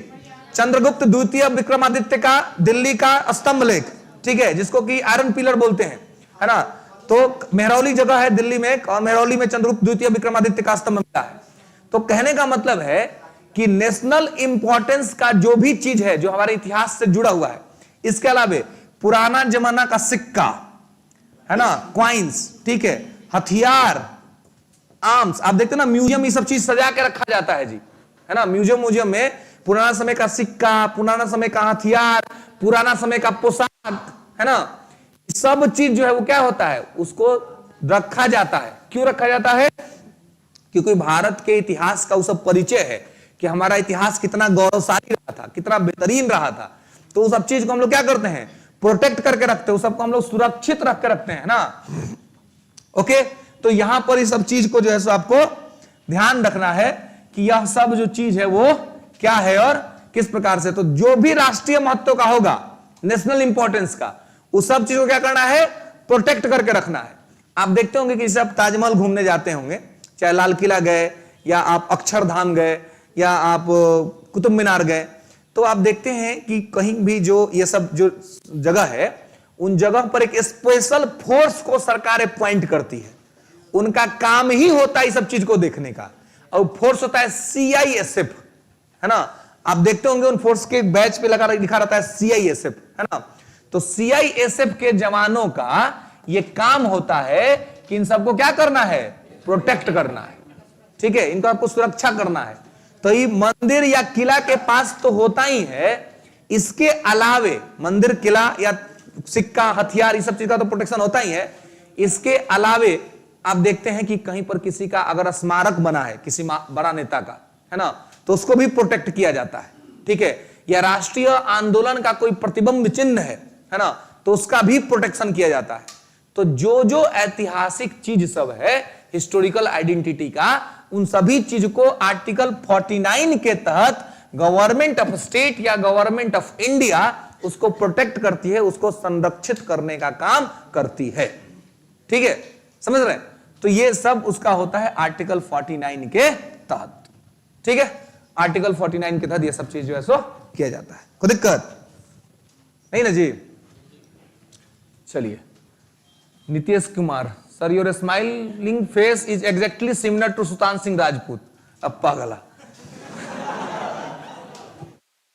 चंद्रगुप्त द्वितीय विक्रमादित्य का दिल्ली का स्तंभ लेख, ठीक है, जिसको कि आयरन पिलर बोलते हैं, है ना। तो मेहरौली जगह है दिल्ली में, और मेहरौली में चंद्रगुप्त द्वितीय विक्रमादित्य का स्तंभ मिला है। तो कहने का मतलब है कि नेशनल इंपॉर्टेंस का जो भी चीज है जो हमारे इतिहास से जुड़ा हुआ है, इसके अलावा पुराना जमाना का सिक्का, है ना, क्वाइंस, ठीक है, हथियार, आर्म्स, आप देखते ना म्यूजियम ये सब चीज सजा के रखा जाता है जी, है ना। म्यूजियम में पुराना समय का सिक्का, पुराना समय का हथियार, पुराना समय का पोशाक, है ना, सब चीज जो है वो क्या होता है, उसको रखा जाता है। क्यों रखा जाता है? क्योंकि भारत के इतिहास का वो सब परिचय है कि हमारा इतिहास कितना गौरवशाली रहा था, कितना बेहतरीन रहा था। तो उस सब चीज को हम लोग क्या करते हैं, प्रोटेक्ट करके रखते हैं, उस सबको हम लोग सुरक्षित रख के रखते हैं ना, ओके। तो यहां पर इस सब चीज को जो है सो आपको ध्यान रखना है कि यह सब जो चीज है वो क्या है और किस प्रकार से, तो जो भी राष्ट्रीय महत्व का होगा, नेशनल इंपॉर्टेंस का, उस सब चीज को क्या करना है, प्रोटेक्ट करके रखना है। आप देखते होंगे कि जब ताजमहल घूमने जाते होंगे, चाहे लाल किला गए या आप अक्षरधाम गए या आप कुतुब मीनार गए, तो आप देखते हैं कि कहीं भी जो ये सब जो जगह है, उन जगह पर एक स्पेशल फोर्स को सरकार अपॉइंट करती है। उनका काम ही होता है इस सब चीज को देखने का, और फोर्स होता है CISF, है ना। आप देखते होंगे उन फोर्स के बैच पे लिखा रहता है CISF, है ना। तो CISF के जवानों का ये काम होता है कि इन सबको क्या करना है, प्रोटेक्ट करना है, ठीक है, इनको आपको सुरक्षा करना है। तो ये मंदिर या किला के पास तो होता ही है, इसके अलावे मंदिर, किला या सिक्का, हथियार, ये सब चीज का तो प्रोटेक्शन होता ही है। इसके अलावे आप देखते हैं कि कहीं पर किसी का अगर स्मारक बना है, किसी बड़ा नेता का, है ना, तो उसको भी प्रोटेक्ट किया जाता है, ठीक है। या राष्ट्रीय आंदोलन का कोई प्रतिबिंब चिन्ह है ना, तो उसका भी प्रोटेक्शन किया जाता है। तो जो जो ऐतिहासिक चीज सब है, हिस्टोरिकल आइडेंटिटी का, उन सभी चीज को आर्टिकल 49 के तहत गवर्नमेंट ऑफ स्टेट या गवर्नमेंट ऑफ इंडिया उसको प्रोटेक्ट करती है, उसको संरक्षित करने का काम करती है, ठीक है, समझ रहे हैं। तो ये सब उसका होता है आर्टिकल 49 के तहत, ठीक है। आर्टिकल 49 के तहत ये सब चीज जो है सो किया जाता है, कोई दिक्कत नहीं ना जी। चलिए, Nitish Kumar, sir your smiling face is exactly similar to Sushant Singh Rajput. अब पागला,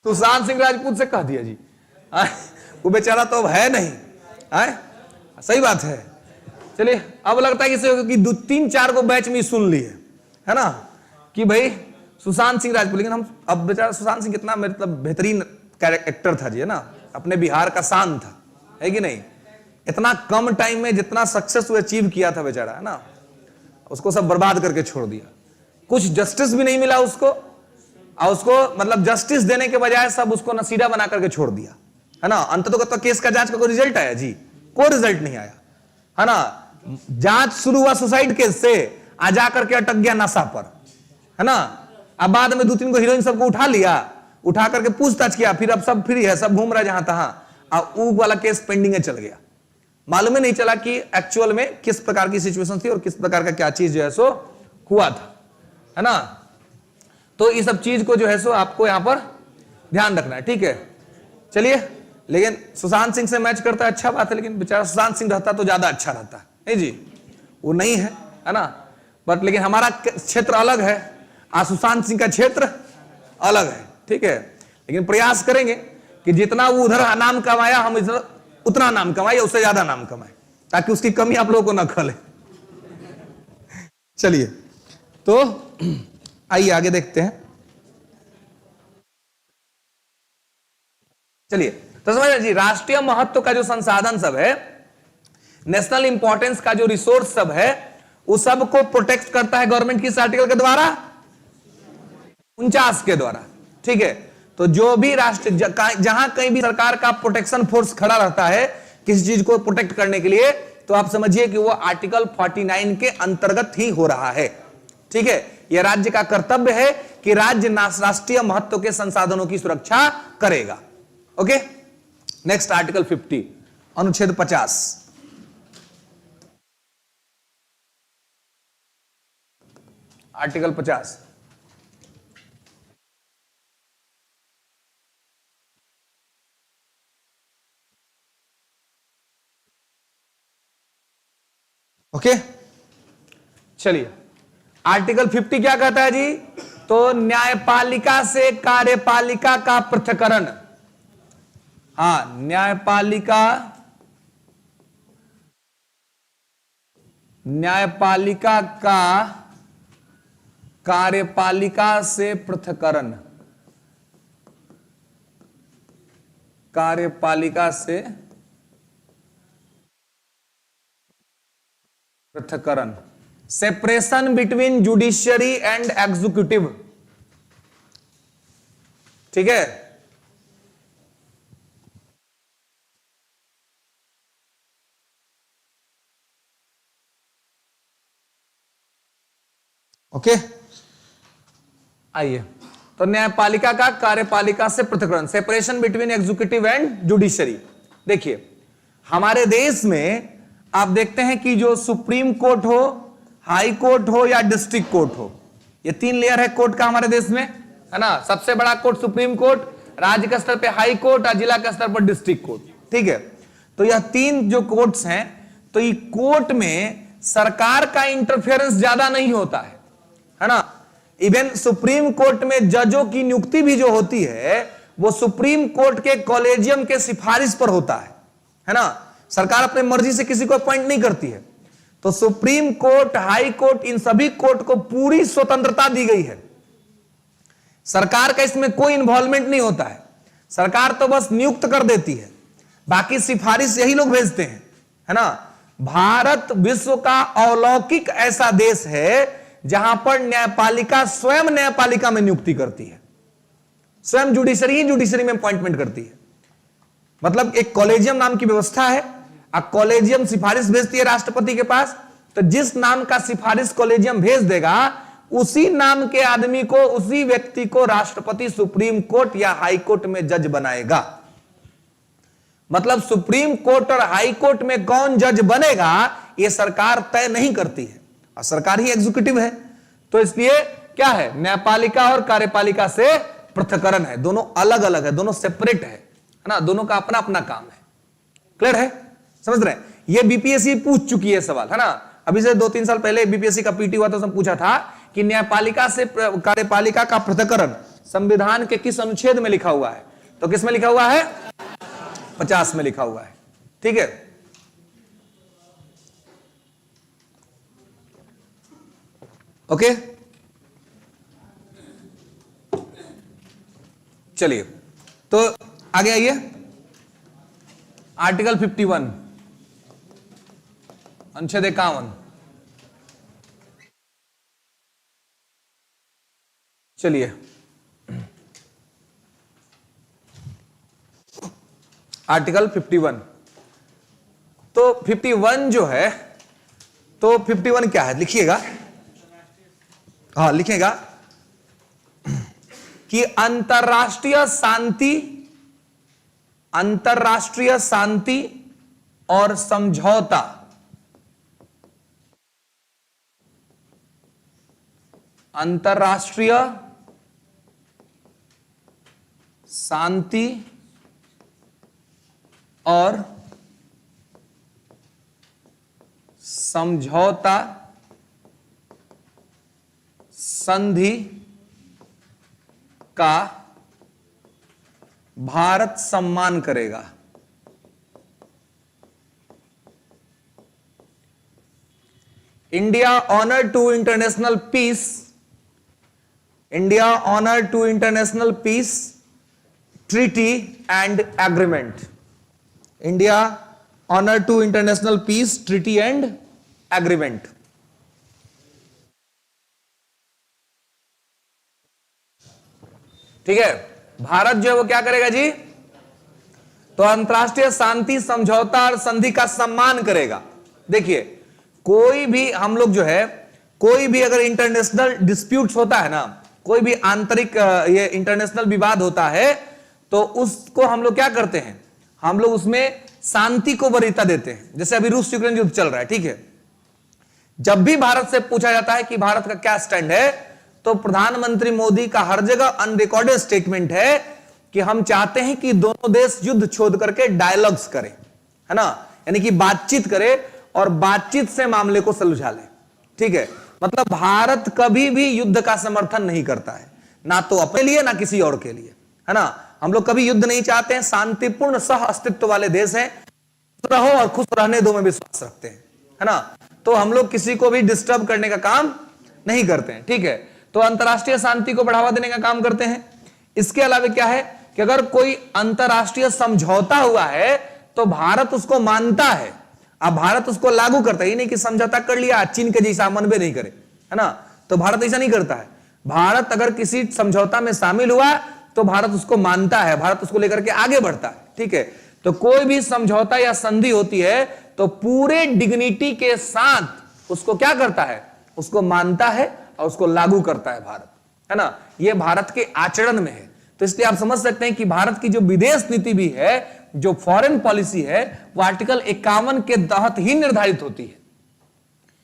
सुशांत सिंह राजपूत से कह दिया जी, वो बेचारा तो अब है नहीं, सही बात है। चलिए, अब लगता है कि 2-3-4 को बैच में सुन लिए, है ना, कि भाई सुशांत सिंह राजपूत, लेकिन हम अब बेचारा सुशांत सिंह कितना मतलब बेहतरीन कैरेक्टर था जी, है ना, अपने बिहार का शान था, है कि नहीं। इतना कम टाइम में जितना सक्सेस वो अचीव किया था बेचारा, है ना, उसको सब बर्बाद करके छोड़ दिया। कुछ जस्टिस भी नहीं मिला उसको, और उसको मतलब जस्टिस देने के बजाय सब उसको नसीड़ा बना करके छोड़ दिया, है ना। अंततः तो केस का जांच का कोई रिजल्ट आया जी, कोई रिजल्ट नहीं आया, है ना। जांच शुरू हुआ सुसाइड केस से, आ जाकर के अटक गया नशा पर, है ना। अब बाद में 2-3 को हीरोइन सबको उठा लिया, उठा करके पूछताछ किया, फिर अब सब फ्री है, सब घूम रहा है जहां तहां, और वो वाला केस पेंडिंग चल गया। मालूम ही नहीं चला कि एक्चुअल में किस प्रकार की सिचुएशन थी और किस प्रकार का क्या चीज जो है सो हुआ था, है ना। तो इस सब चीज को जो है सो आपको यहां पर ध्यान रखना है, ठीक है। चलिए, लेकिन सुशांत सिंह से मैच करता है, अच्छा बात है, लेकिन बेचारा सुशांत सिंह रहता तो ज्यादा अच्छा रहता है जी, वो नहीं है ना। बट लेकिन हमारा क्षेत्र अलग है, सुशांत सिंह का क्षेत्र अलग है, ठीक है। लेकिन प्रयास करेंगे कि जितना वो उधर नाम कमाया, हम इधर उतना नाम कमाए या उससे ज्यादा नाम कमाए, ताकि उसकी कमी आप लोगों को ना खले। चलिए, तो आइए आगे देखते हैं। चलिए, तो समझ जी, राष्ट्रीय महत्व का जो संसाधन सब है, नेशनल इंपॉर्टेंस का जो रिसोर्स सब है, उस सब को प्रोटेक्ट करता है गवर्नमेंट किस आर्टिकल के द्वारा, 49 के द्वारा, ठीक है। तो जो भी राष्ट्र जहां कहीं भी सरकार का प्रोटेक्शन फोर्स खड़ा रहता है किसी चीज को प्रोटेक्ट करने के लिए, तो आप समझिए कि वो आर्टिकल 49 के अंतर्गत ही हो रहा है, ठीक है। यह राज्य का कर्तव्य है कि राज्य राष्ट्रीय महत्व के संसाधनों की सुरक्षा करेगा। ओके, नेक्स्ट आर्टिकल 50, अनुच्छेद 50। Article 50, okay. चलिए, आर्टिकल 50 क्या कहता है जी, तो न्यायपालिका से कार्यपालिका का पृथक्करण, न्यायपालिका का कार्यपालिका से पृथक्करण, कार्यपालिका से पृथक्करण, separation between judiciary and executive, ठीक है। ओके, आइए, तो न्यायपालिका का कार्यपालिका से पृथक्करण, separation between executive and judiciary. देखिए हमारे देश में आप देखते हैं कि जो सुप्रीम कोर्ट हो, हाई कोर्ट हो या डिस्ट्रिक्ट कोर्ट हो, ये 3 लेयर है कोर्ट का हमारे देश में, है ना। सबसे बड़ा कोर्ट सुप्रीम कोर्ट, राज्य के स्तर पे हाई कोर्ट और जिला के स्तर पर डिस्ट्रिक्ट कोर्ट, ठीक है। तो यह 3 जो कोर्ट्स हैं, तो ये कोर्ट में सरकार का इंटरफेरेंस ज्यादा नहीं होता है ना। इवन सुप्रीम कोर्ट में जजों की नियुक्ति भी जो होती है वो सुप्रीम कोर्ट के कॉलेजियम के सिफारिश पर होता है ना। सरकार अपनी मर्जी से किसी को अपॉइंट नहीं करती है। तो सुप्रीम कोर्ट, हाई कोर्ट, इन सभी कोर्ट को पूरी स्वतंत्रता दी गई है। सरकार का इसमें कोई इन्वॉल्वमेंट नहीं होता है। सरकार तो बस नियुक्त कर देती है, बाकी सिफारिश यही लोग भेजते हैं, है ना। भारत विश्व का अलौकिक ऐसा देश है जहां पर न्यायपालिका स्वयं न्यायपालिका में नियुक्ति करती है, स्वयं जुडिशरी ही जुडिशरी में अपॉइंटमेंट करती है। मतलब एक कॉलेजियम नाम की व्यवस्था है, कॉलेजियम सिफारिश भेजती है राष्ट्रपति के पास, तो जिस नाम का सिफारिश कॉलेजियम भेज देगा उसी नाम के आदमी को, उसी व्यक्ति को राष्ट्रपति सुप्रीम कोर्ट या हाई कोर्ट में जज बनाएगा। मतलब सुप्रीम कोर्ट और हाई कोर्ट में कौन जज बनेगा यह सरकार तय नहीं करती है, और सरकार ही एग्जीक्यूटिव है। तो इसलिए क्या है, न्यायपालिका और कार्यपालिका से पृथक्करण है, दोनों अलग अलग है, दोनों सेपरेट है ना, दोनों का अपना अपना काम है। क्लियर है, समझ रहे हैं। ये बीपीएससी पूछ चुकी है सवाल, है ना। अभी से 2-3 साल पहले बीपीएससी का पीटी हुआ तो उसने पूछा था कि न्यायपालिका से कार्यपालिका का पृथक्करण संविधान के किस अनुच्छेद में लिखा हुआ है। तो किस में लिखा हुआ है, 50 में लिखा हुआ है, ठीक है। ओके, चलिए तो आगे आइए। आर्टिकल 51 अनुच्छेद 51, चलिए आर्टिकल 51। तो 51 जो है, तो 51 क्या है लिखिएगा, हाँ लिखिएगा कि अंतरराष्ट्रीय शांति और समझौता, अंतरराष्ट्रीय शांति और समझौता संधि का भारत सम्मान करेगा। India honour to international peace, India honour to international peace treaty and agreement, India honour to international peace treaty and agreement. ठीक है, भारत जो है वो क्या करेगा जी, तो अंतरराष्ट्रीय शांति समझौता और संधि का सम्मान करेगा। देखिए कोई भी हम लोग जो है, कोई भी अगर इंटरनेशनल डिस्प्यूट्स होता है ना, कोई भी आंतरिक ये इंटरनेशनल विवाद होता है, तो उसको हम लोग क्या करते हैं, हम लोग उसमें शांति को वरीयता देते हैं। जैसे अभी रूस यूक्रेन युद्ध चल रहा है, ठीक है, जब भी भारत से पूछा जाता है कि भारत का क्या स्टैंड है, तो प्रधानमंत्री मोदी का हर जगह अनरिकॉर्डेड स्टेटमेंट है कि हम चाहते हैं कि दोनों देश युद्ध छोड़ करके डायलॉग्स करें, है ना, यानी कि बातचीत करें और बातचीत से मामले को सुलझा ले। ठीक है, मतलब भारत कभी भी युद्ध का समर्थन नहीं करता है, ना तो अपने लिए ना किसी और के लिए, है ना। हम लोग कभी युद्ध नहीं चाहते हैं, शांतिपूर्ण सह अस्तित्व वाले देश हैं, रहो और खुश रहने दो में विश्वास रखते हैं, है ना। तो हम लोग किसी को भी डिस्टर्ब करने का काम नहीं करते हैं। ठीक है, तो अंतरराष्ट्रीय शांति को बढ़ावा देने का काम करते हैं। इसके अलावा क्या है कि अगर कोई अंतरराष्ट्रीय समझौता हुआ है तो भारत उसको मानता है, अब भारत उसको लागू करता है, ये नहीं कि समझौता कर लिया चीन के जैसा मनबे नहीं करे, है ना। तो भारत ऐसा नहीं करता है। भारत अगर किसी समझौता में शामिल हुआ तो भारत उसको मानता है, भारत उसको लेकर के आगे बढ़ता है। ठीक है, तो कोई भी समझौता या संधि होती है तो पूरे डिग्निटी के साथ उसको क्या करता है, उसको मानता है और उसको लागू करता है भारत, है ना, ये भारत के आचरण में है। तो इसलिए आप समझ सकते हैं कि भारत की जो विदेश नीति भी है, जो फॉरेन पॉलिसी है, वो आर्टिकल 51 के तहत ही निर्धारित होती है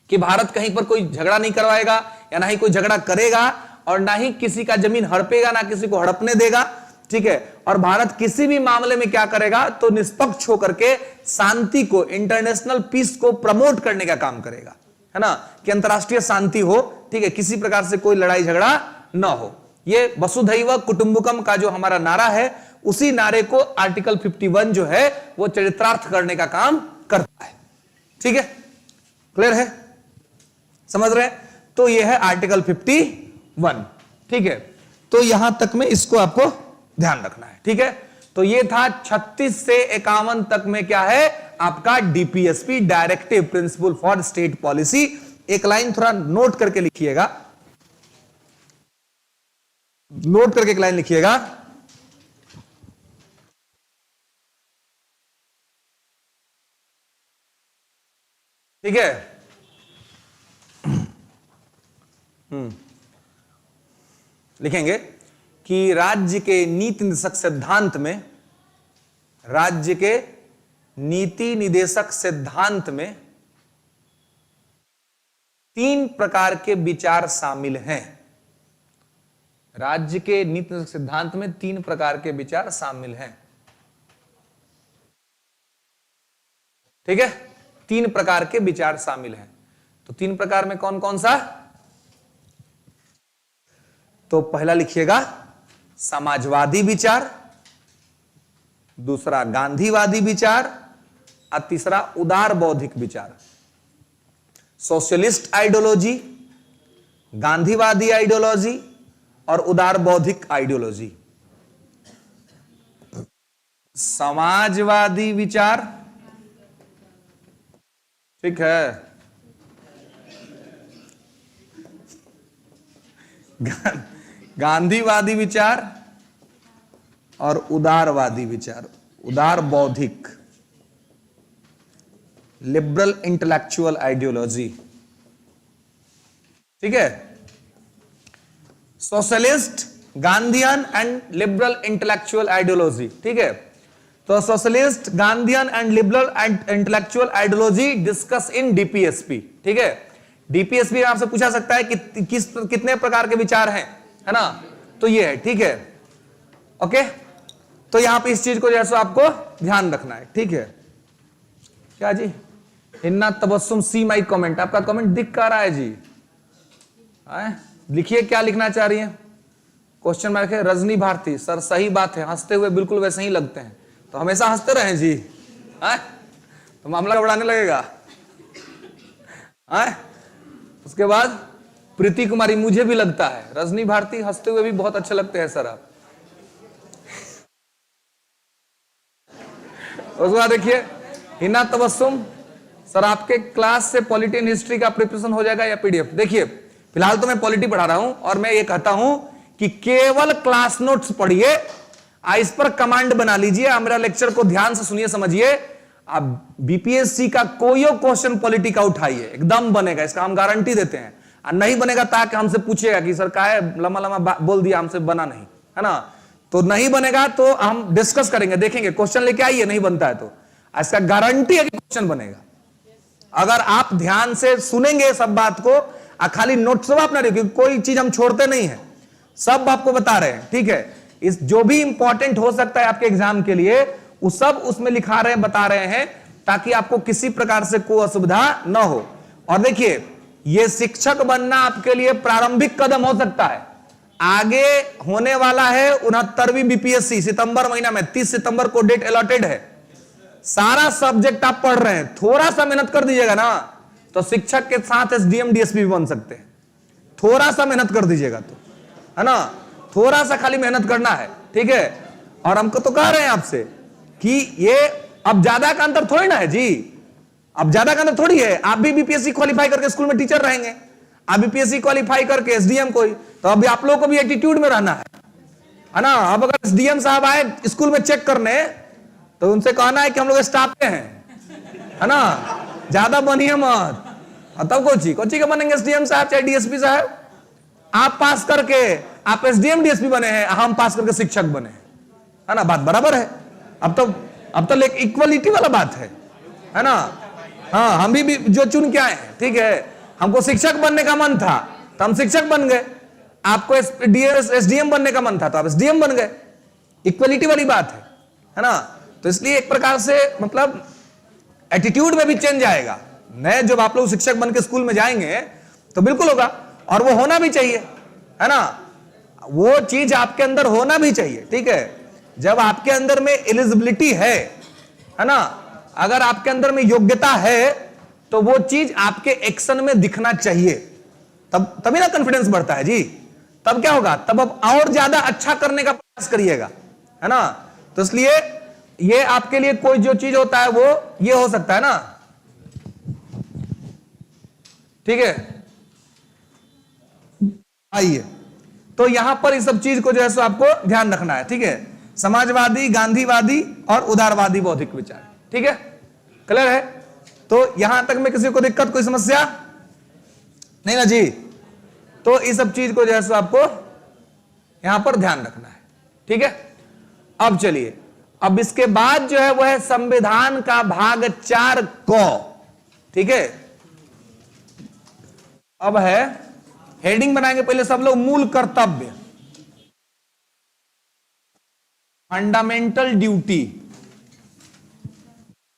कि भारत कहीं पर कोई झगड़ा नहीं करवाएगा या ना ही कोई झगड़ा करेगा और ना ही किसी का जमीन हड़पेगा, ना किसी को हड़पने देगा, ठीक है। और भारत किसी भी मामले में क्या करेगा, तो निष्पक्ष होकर के शांति को, इंटरनेशनल पीस को प्रमोट करने का काम करेगा, है ना, कि अंतरराष्ट्रीय शांति हो, ठीक है, किसी प्रकार से कोई लड़ाई झगड़ा ना हो। ये वसुधैव कुटुंबकम का जो हमारा नारा है, उसी नारे को आर्टिकल 51 जो है वो चरितार्थ करने का काम करता है। ठीक है, क्लियर है, समझ रहे हैं? तो ये है आर्टिकल 51। ठीक है, तो यहां तक में इसको आपको ध्यान रखना है। ठीक है, तो ये था 36 से 51 तक में क्या है आपका DPSP, directive principle for state policy. एक लाइन थोड़ा नोट करके लिखिएगा, नोट करके एक लाइन लिखिएगा। ठीक है, लिखेंगे कि राज्य के नीति निर्देशक सिद्धांत में, राज्य के नीति निदेशक सिद्धांत में 3 प्रकार के विचार शामिल हैं। राज्य के नीति निदेशक सिद्धांत में 3 प्रकार के विचार शामिल हैं। ठीक है, 3 प्रकार के विचार शामिल हैं। तो 3 प्रकार में कौन कौन सा? तो पहला लिखिएगा समाजवादी विचार, दूसरा गांधीवादी विचार और तीसरा उदार बौद्धिक विचार। सोशलिस्ट आइडियोलॉजी, गांधीवादी आइडियोलॉजी और उदार बौद्धिक आइडियोलॉजी। समाजवादी विचार, ठीक है, गांधीवादी विचार और उदारवादी विचार, उदार बौद्धिक, लिबरल इंटेलेक्चुअल आइडियोलॉजी। ठीक है, socialist, Gandhian and liberal intellectual ideology. ठीक है, तो socialist, Gandhian and liberal intellectual ideology discuss in DPSP. ठीक है, डीपीएसपी आपसे पूछा सकता है कि कितने प्रकार के विचार हैं, है ना, तो ये है। ठीक है, ओके, तो यहां पे इस चीज को जैसे आपको ध्यान रखना है। ठीक है, क्या जी, इन्ना तबस्सुम सी माई कमेंट, आपका कमेंट दिख कर रहा है जी, लिखिए क्या लिखना चाह रही है। क्वेश्चन मार्क है। रजनी भारती, सर सही बात है, हंसते हुए बिल्कुल वैसे ही लगते हैं, तो हमेशा हंसते रहें जी, तो मामला बढ़ाने लगेगा। उसके बाद प्रीति कुमारी, मुझे भी लगता है। रजनी भारती, हंसते हुए भी बहुत अच्छे लगते हैं सर आप। उसके बाद देखिए हिना तबस्सुम, सर आपके क्लास से पॉलिटी एंड हिस्ट्री का प्रिपरेशन हो जाएगा या पीडीएफ? देखिए फिलहाल तो मैं पॉलिटी पढ़ा रहा हूं और मैं ये कहता हूं कि केवल क्लास नोट्स पढ़िए, इस पर कमांड बना लीजिए, मेरा लेक्चर को ध्यान से सुनिए, समझिए। अब बीपीएससी का कोई क्वेश्चन पॉलिटी का उठाइए, एकदम बनेगा, इसका हम गारंटी देते हैं। और नहीं बनेगा ताकि हमसे पूछिएगा कि सर काहे लंबा लंबा बोल दिया, हमसे बना नहीं, है ना, तो नहीं बनेगा तो हम डिस्कस करेंगे, देखेंगे, क्वेश्चन लेके आइए, नहीं बनता है तो इसका गारंटी है कि क्वेश्चन बनेगा। अगर आप ध्यान से सुनेंगे सब बात को, खाली नोट्स अपना रखिए, कोई चीज हम छोड़ते नहीं है, सब आपको बता रहे हैं। ठीक है, इस जो भी इंपॉर्टेंट हो सकता है आपके एग्जाम के लिए, वो सब उसमें लिखा रहे हैं, बता रहे हैं, ताकि आपको किसी प्रकार से कोई असुविधा ना हो। और देखिए ये शिक्षक बनना आपके लिए प्रारंभिक कदम हो सकता है, आगे होने वाला है 69वीं बीपीएससी सितंबर महीना में, 30 सितंबर को डेट अलॉटेड है। सारा सब्जेक्ट आप पढ़ रहे हैं, थोड़ा सा मेहनत कर दीजिएगा ना तो शिक्षक के साथ एसडीएम डीएसपी भी बन सकते हैं। थोड़ा सा मेहनत कर दीजिएगा तो, है ना, थोड़ा सा खाली मेहनत करना है। ठीक है, और हमको तो कह रहे हैं आपसे कि ये अब ज्यादा का अंतर थोड़ी ना है जी, अब ज्यादा का अंतर थोड़ी है। आप भी बीपीएससी क्वालिफाई करके स्कूल में टीचर रहेंगे, आप बीपीएससी क्वालिफाई करके एसडीएम कोई, तो अभी आप लोगों को भी एटीट्यूड में रहना है ना। अब अगर एसडीएम साहब आए स्कूल में चेक करने तो उनसे कहना है कि हम लोग स्टाफ पे हैं, है ना, ज्यादा बनिए मत। तब कोची के बनेंगे एसडीएम साहब चाहे डीएसपी साहब? आप पास करके आप एसडीएम डीएसपी बने हैं, हम पास करके शिक्षक बने हैं, है ना, बात बराबर है। अब तो एक इक्वलिटी वाला बात है ना। हाँ, हम भी जो चुन के आए हैं, ठीक है, हमको शिक्षक बनने का मन था तो हम शिक्षक बन गए, आपको एसडीएम बनने का मन था तो आप एसडीएम बन गए, इक्वलिटी वाली बात है ना। तो इसलिए एक प्रकार से मतलब एटीट्यूड में भी चेंज आएगा। नए जब आप लोग शिक्षक बन के स्कूल में जाएंगे तो बिल्कुल होगा, और वो होना भी चाहिए, है ना, वो चीज आपके अंदर होना भी चाहिए, ठीक है। जब आपके अंदर में एलिजिबिलिटी है ना, अगर आपके अंदर में योग्यता है तो वो चीज आपके एक्शन में दिखना चाहिए, तभी ना कॉन्फिडेंस बढ़ता है जी। तब क्या होगा, तब अब और ज्यादा अच्छा करने का प्रयास करिएगा, है ना। तो इसलिए ये आपके लिए कोई जो चीज होता है वो ये हो सकता है ना, ठीक है। आइए, तो यहां पर इस सब चीज को जो है सो आपको ध्यान रखना है, ठीक है। समाजवादी, गांधीवादी और उदारवादी बौद्धिक विचार, ठीक है, क्लियर है। तो यहां तक में किसी को दिक्कत, कोई समस्या नहीं ना जी। तो इस सब चीज को जो है सो आपको यहां पर ध्यान रखना है, ठीक है। अब चलिए, अब इसके बाद जो है वह है संविधान का भाग 4 क, ठीक है। अब है हेडिंग बनाएंगे पहले सब लोग, मूल कर्तव्य, फंडामेंटल ड्यूटी,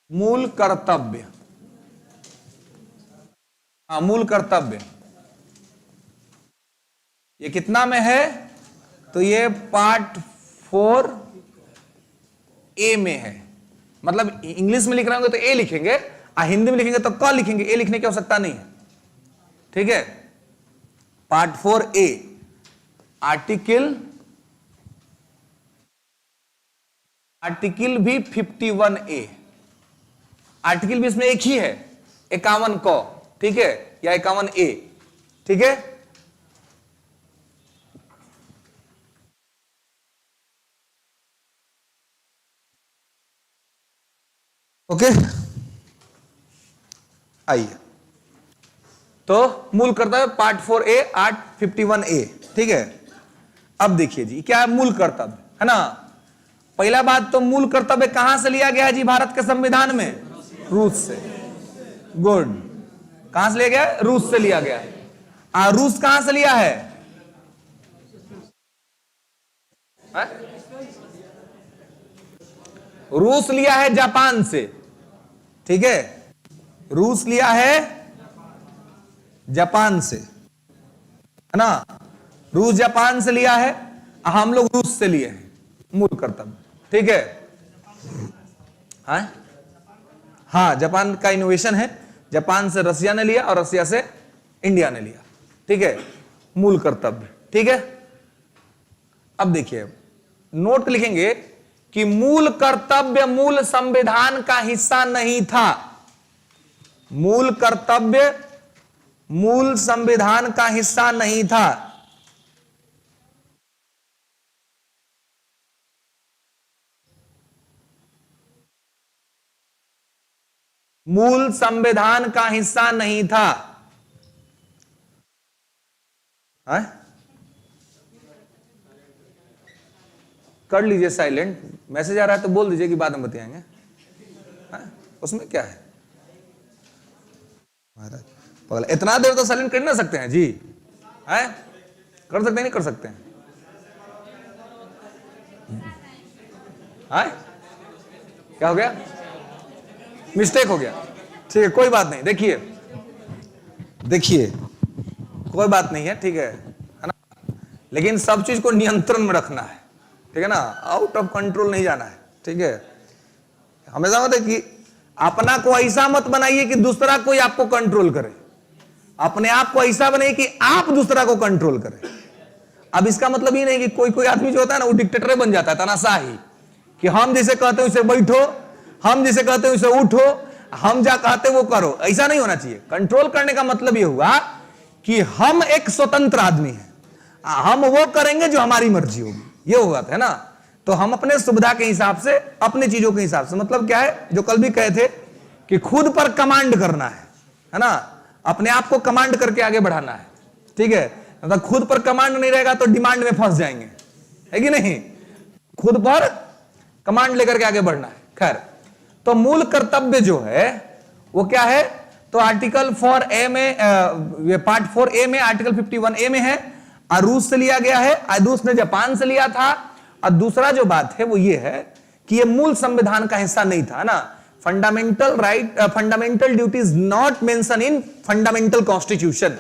मूल कर्तव्य, हाँ मूल कर्तव्य। ये कितना में है, तो ये पार्ट 4 ए में है। मतलब इंग्लिश में लिख रहे होंगे तो ए लिखेंगे, हिंदी में लिखेंगे तो क लिखेंगे, ए लिखने की आवश्यकता नहीं है, ठीक है। पार्ट 4 ए, आर्टिकल भी 51 ए, आर्टिकल भी इसमें एक ही है, 51 क, ठीक है, या 51 ए, ठीक है। ओके, आइए, तो मूल कर्तव्य पार्ट 4 ए, आर्ट 51 ए, ठीक है। अब देखिए जी, क्या है मूल कर्तव्य, है ना। पहला बात तो मूल कर्तव्य कहां से लिया गया है जी भारत के संविधान में, रूस से। गुड, कहां से लिया गया है, रूस से लिया गया है। रूस कहां से लिया है, रूस लिया है जापान से, ठीक है। रूस लिया है जापान से, है ना, रूस जापान से लिया है, हम लोग रूस से लिए हैं मूल कर्तव्य, ठीक है। हाँ, जापान का इनोवेशन है, जापान से रसिया ने लिया और रसिया से इंडिया ने लिया, ठीक है, मूल कर्तव्य, ठीक है। अब देखिए, नोट लिखेंगे कि मूल कर्तव्य मूल संविधान का हिस्सा नहीं था, मूल कर्तव्य मूल संविधान का हिस्सा नहीं था। मूल संविधान का हिस्सा नहीं था, कर लीजिए साइलेंट, मैसेज आ रहा है तो बोल दीजिए कि बाद में बताएंगे, उसमें क्या है महाराज, पगला इतना देर तो साइलेंट कर ना सकते हैं जी, है कर सकते हैं, नहीं कर सकते हैं, क्या हो गया, मिस्टेक हो गया, ठीक है, कोई बात नहीं। देखिए देखिए कोई बात नहीं है, ठीक है ना, लेकिन सब चीज को नियंत्रण में रखना है, ठीक है ना, आउट ऑफ कंट्रोल नहीं जाना है, ठीक है। हमेशा मत है कि अपना को ऐसा मत बनाइए कि दूसरा कोई आपको कंट्रोल करे, अपने आप को ऐसा बनाइए कि आप दूसरा को कंट्रोल करें। अब इसका मतलब ये नहीं कि कोई कोई आदमी जो होता है ना वो डिक्टेटर बन जाता है, तानाशाही, कि हम जैसे कहते हैं उसे बैठो, हम जैसे कहते हैं उसे उठो, हम जा कहते वो करो, ऐसा नहीं होना चाहिए। कंट्रोल करने का मतलब ये हुआ कि हम एक स्वतंत्र आदमी हैं, हम वो करेंगे जो हमारी मर्जी होगी, ये हुआ था, है ना। तो हम अपने सुविधा के हिसाब से, अपने चीजों के हिसाब से, मतलब क्या है जो कल भी कहे थे कि खुद पर कमांड करना है ना, अपने आप को कमांड करके आगे बढ़ाना है, ठीक है। मतलब खुद पर कमांड नहीं रहेगा तो डिमांड में फंस जाएंगे, है कि नहीं? खुद पर कमांड लेकर के आगे बढ़ना है। खैर, तो मूल कर्तव्य जो है वो क्या है? तो आर्टिकल 4A में, पार्ट 4A में आर्टिकल 51A में है, और रूस से लिया गया है, रूस ने जापान से लिया था। और दूसरा जो बात है वो ये है कि ये मूल संविधान का हिस्सा नहीं था ना। Fundamental right, fundamental duties not mention in fundamental constitution.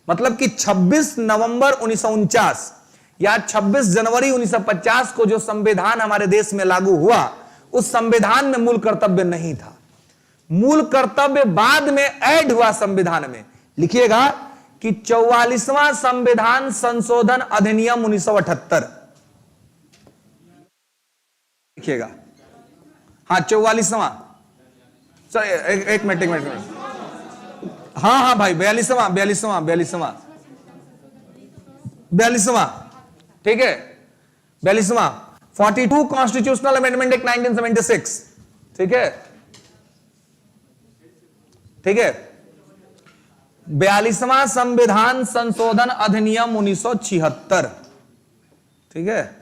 मतलब कि 26 नवंबर 1949 या 26 जनवरी 1950 को जो संविधान हमारे देश में लागू हुआ, उस संविधान में मूल कर्तव्य नहीं था। मूल कर्तव्य बाद में ऐड हुआ संविधान में। लिखिएगा कि 44वां संविधान संशोधन अधिनियम 1978। लिखिएगा, हाँ 44वां, एक मिनट, हाँ भाई 42वां, ठीक है 42वां 42 कॉन्स्टिट्यूशनल अमेंडमेंट एक्ट 1976, ठीक है 42वां संविधान संशोधन अधिनियम 1976, ठीक है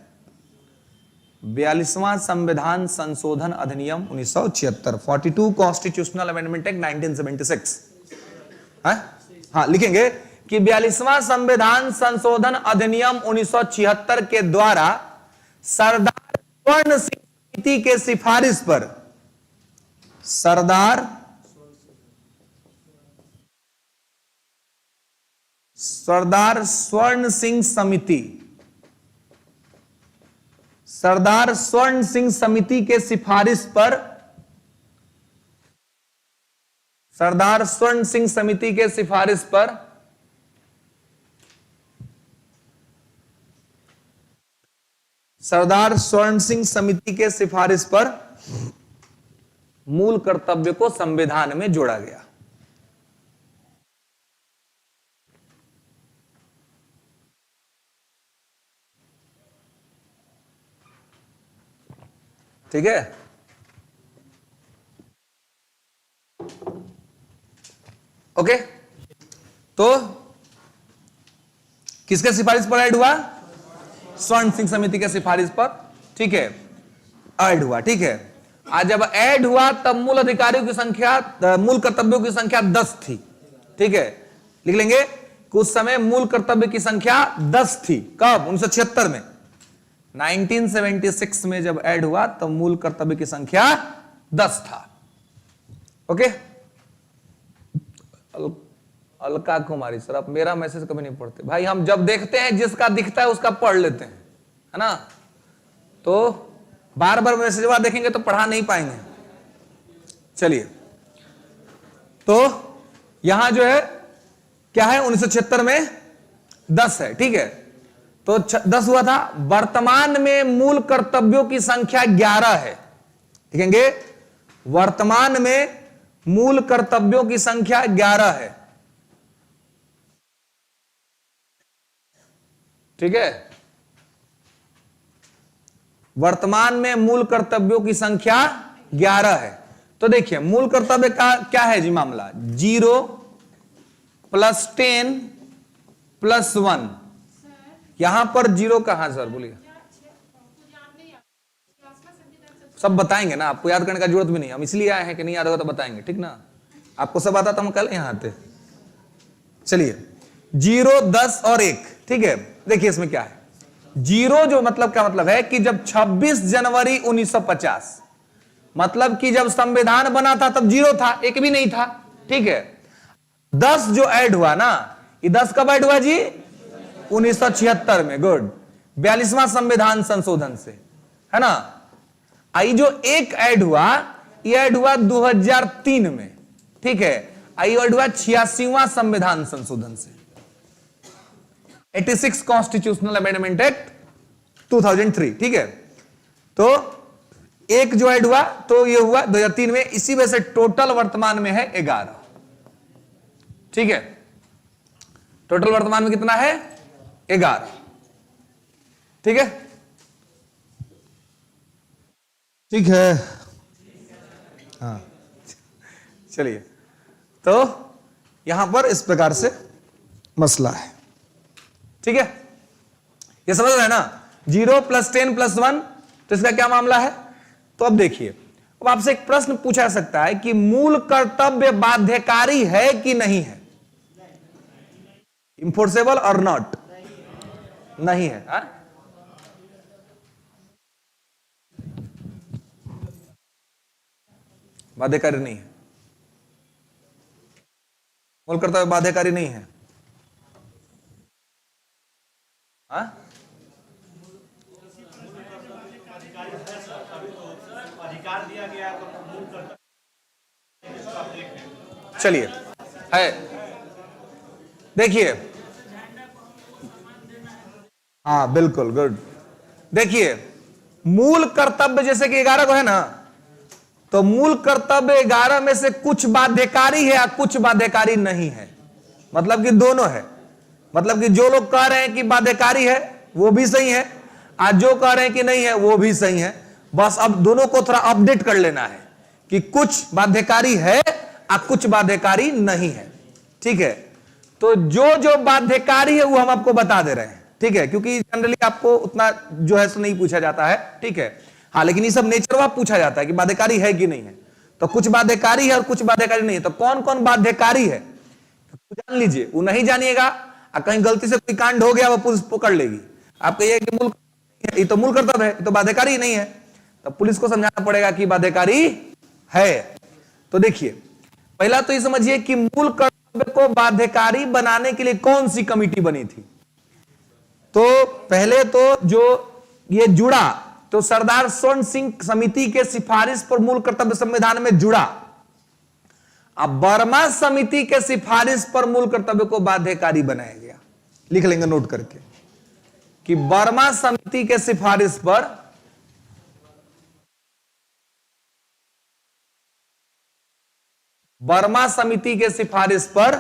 42वां संविधान संशोधन अधिनियम 1976, 42 कॉन्स्टिट्यूशनल अमेंडमेंट एक्ट 1976। हाँ लिखेंगे कि 42वां संविधान संशोधन अधिनियम 1976 के द्वारा सरदार स्वर्ण सिंह समिति के सिफारिश पर, सरदार स्वर्ण सिंह समिति, सरदार स्वर्ण सिंह समिति के सिफारिश पर, सरदार स्वर्ण सिंह समिति के सिफारिश पर सरदार स्वर्ण सिंह समिति के सिफारिश पर मूल कर्तव्य को संविधान में जोड़ा गया। ठीक है, ओके। तो किसके सिफारिश पर ऐड हुआ? स्वर्ण सिंह समिति के सिफारिश पर, ठीक है ऐड हुआ, ठीक है। आज जब ऐड हुआ तब मूल अधिकारियों की संख्या, मूल कर्तव्यों की संख्या 10 थी, ठीक है लिख लेंगे कि उस समय मूल कर्तव्य की संख्या 10 थी। कब? 1976 में। 1976 में जब ऐड हुआ तब मूल कर्तव्य की संख्या 10 था। ओके, अलका कुमारी सर, आप मेरा मैसेज कभी नहीं पढ़ते भाई। हम जब देखते हैं जिसका दिखता है उसका पढ़ लेते हैं, है ना। तो बार बार मैसेज देखेंगे तो पढ़ा नहीं पाएंगे। चलिए, तो यहां जो है क्या है? 1976 में 10 है, ठीक है। तो 10 हुआ था। वर्तमान में मूल कर्तव्यों की संख्या 11 है। लिखेंगे वर्तमान में मूल कर्तव्यों की संख्या 11 है, ठीक है। वर्तमान में मूल कर्तव्यों की संख्या 11 है। तो देखिए मूल कर्तव्य का क्या है जी मामला? 0 + 10 + 1। यहां पर 0 कहां सर? बोलिए। सब बताएंगे ना, आपको याद करने का जरूरत भी नहीं। हम इसलिए आए हैं कि नहीं याद होगा तो बताएंगे, ठीक ना। आपको सब आता तो हम कल यहां आते। चलिए 0, 10 और 1, ठीक है। देखिए इसमें क्या है? 0 जो मतलब क्या मतलब है कि जब 26 जनवरी 1950, मतलब कि जब संविधान बना था तब 0 था, 1 भी नहीं था, ठीक है। 10 जो ऐड हुआ ना, ये 10 कब ऐड हुआ जी? 1976 में। गुड, 42वां संविधान संशोधन से, है ना। आई जो 1 ऐड हुआ, ये ऐड हुआ 2003 में, ठीक है। आई ऐड हुआ 86वां संविधान संशोधन से, 86 कॉन्स्टिट्यूशनल अमेंडमेंट एक्ट 2003, ठीक है। तो 1 जो ऐड हुआ तो ये हुआ 2003 में। इसी वजह से टोटल वर्तमान में है 11, ठीक है। टोटल वर्तमान में कितना है? 11, ठीक है। ठीक है, हाँ चलिए। तो यहां पर इस प्रकार से मसला है। ठीक है, ये समझ रहे हैं ना। 0 + 10 + 1, तो इसका क्या मामला है। तो अब देखिए, अब आपसे एक प्रश्न पूछा जा सकता है कि मूल कर्तव्य बाध्यकारी है कि नहीं है, इंफोर्सेबल और नॉट, नहीं है। बाध्यकारी नहीं है, मूल कर्तव्य बाध्यकारी नहीं है। चलिए, है, देखिए, हाँ बिल्कुल गुड। देखिए, मूल कर्तव्य जैसे कि 11 को है ना, तो मूल कर्तव्य 11 में से कुछ बाध्यकारी है या कुछ बाध्यकारी नहीं है, मतलब कि दोनों है। मतलब कि जो लोग कह रहे हैं कि बाध्यकारी है वो भी सही है, आज जो कह रहे हैं कि नहीं है वो भी सही है। बस अब दोनों को थोड़ा अपडेट कर लेना है कि कुछ बाध्यकारी है और कुछ बाध्यकारी नहीं है, ठीक है। तो जो जो बाध्यकारी है वो हम आपको बता दे रहे हैं, ठीक है, क्योंकि जनरली आपको उतना जो है सो नहीं पूछा जाता है, ठीक है। हाँ, लेकिन ये सब नेचर पूछा जाता है कि बाध्यकारी है कि नहीं है। तो कुछ बाध्यकारी है और कुछ बाध्यकारी नहीं है। तो कौन कौन बाध्यकारी है तो जान लीजिए, वो नहीं जानिएगा और कहीं गलती से कोई कांड हो गया वो पुलिस पकड़ लेगी। आप कहिए कि मूल ये तो मूल कर्तव्य है, तो बाध्यकारी नहीं है, तो पुलिस को समझाना पड़ेगा कि बाध्यकारी है। तो देखिए, पहला तो ये समझिए कि मूल कर्तव्य को बाध्यकारी बनाने के लिए कौन सी कमेटी बनी थी। तो पहले तो जो ये जुड़ा, तो सरदार स्वर्ण सिंह समिति के सिफारिश पर मूल कर्तव्य संविधान में जुड़ा। अब बर्मा समिति के सिफारिश पर मूल कर्तव्य को बाध्यकारी बनाया गया। लिख लेंगे नोट करके कि बर्मा समिति के सिफारिश पर बर्मा समिति के सिफारिश पर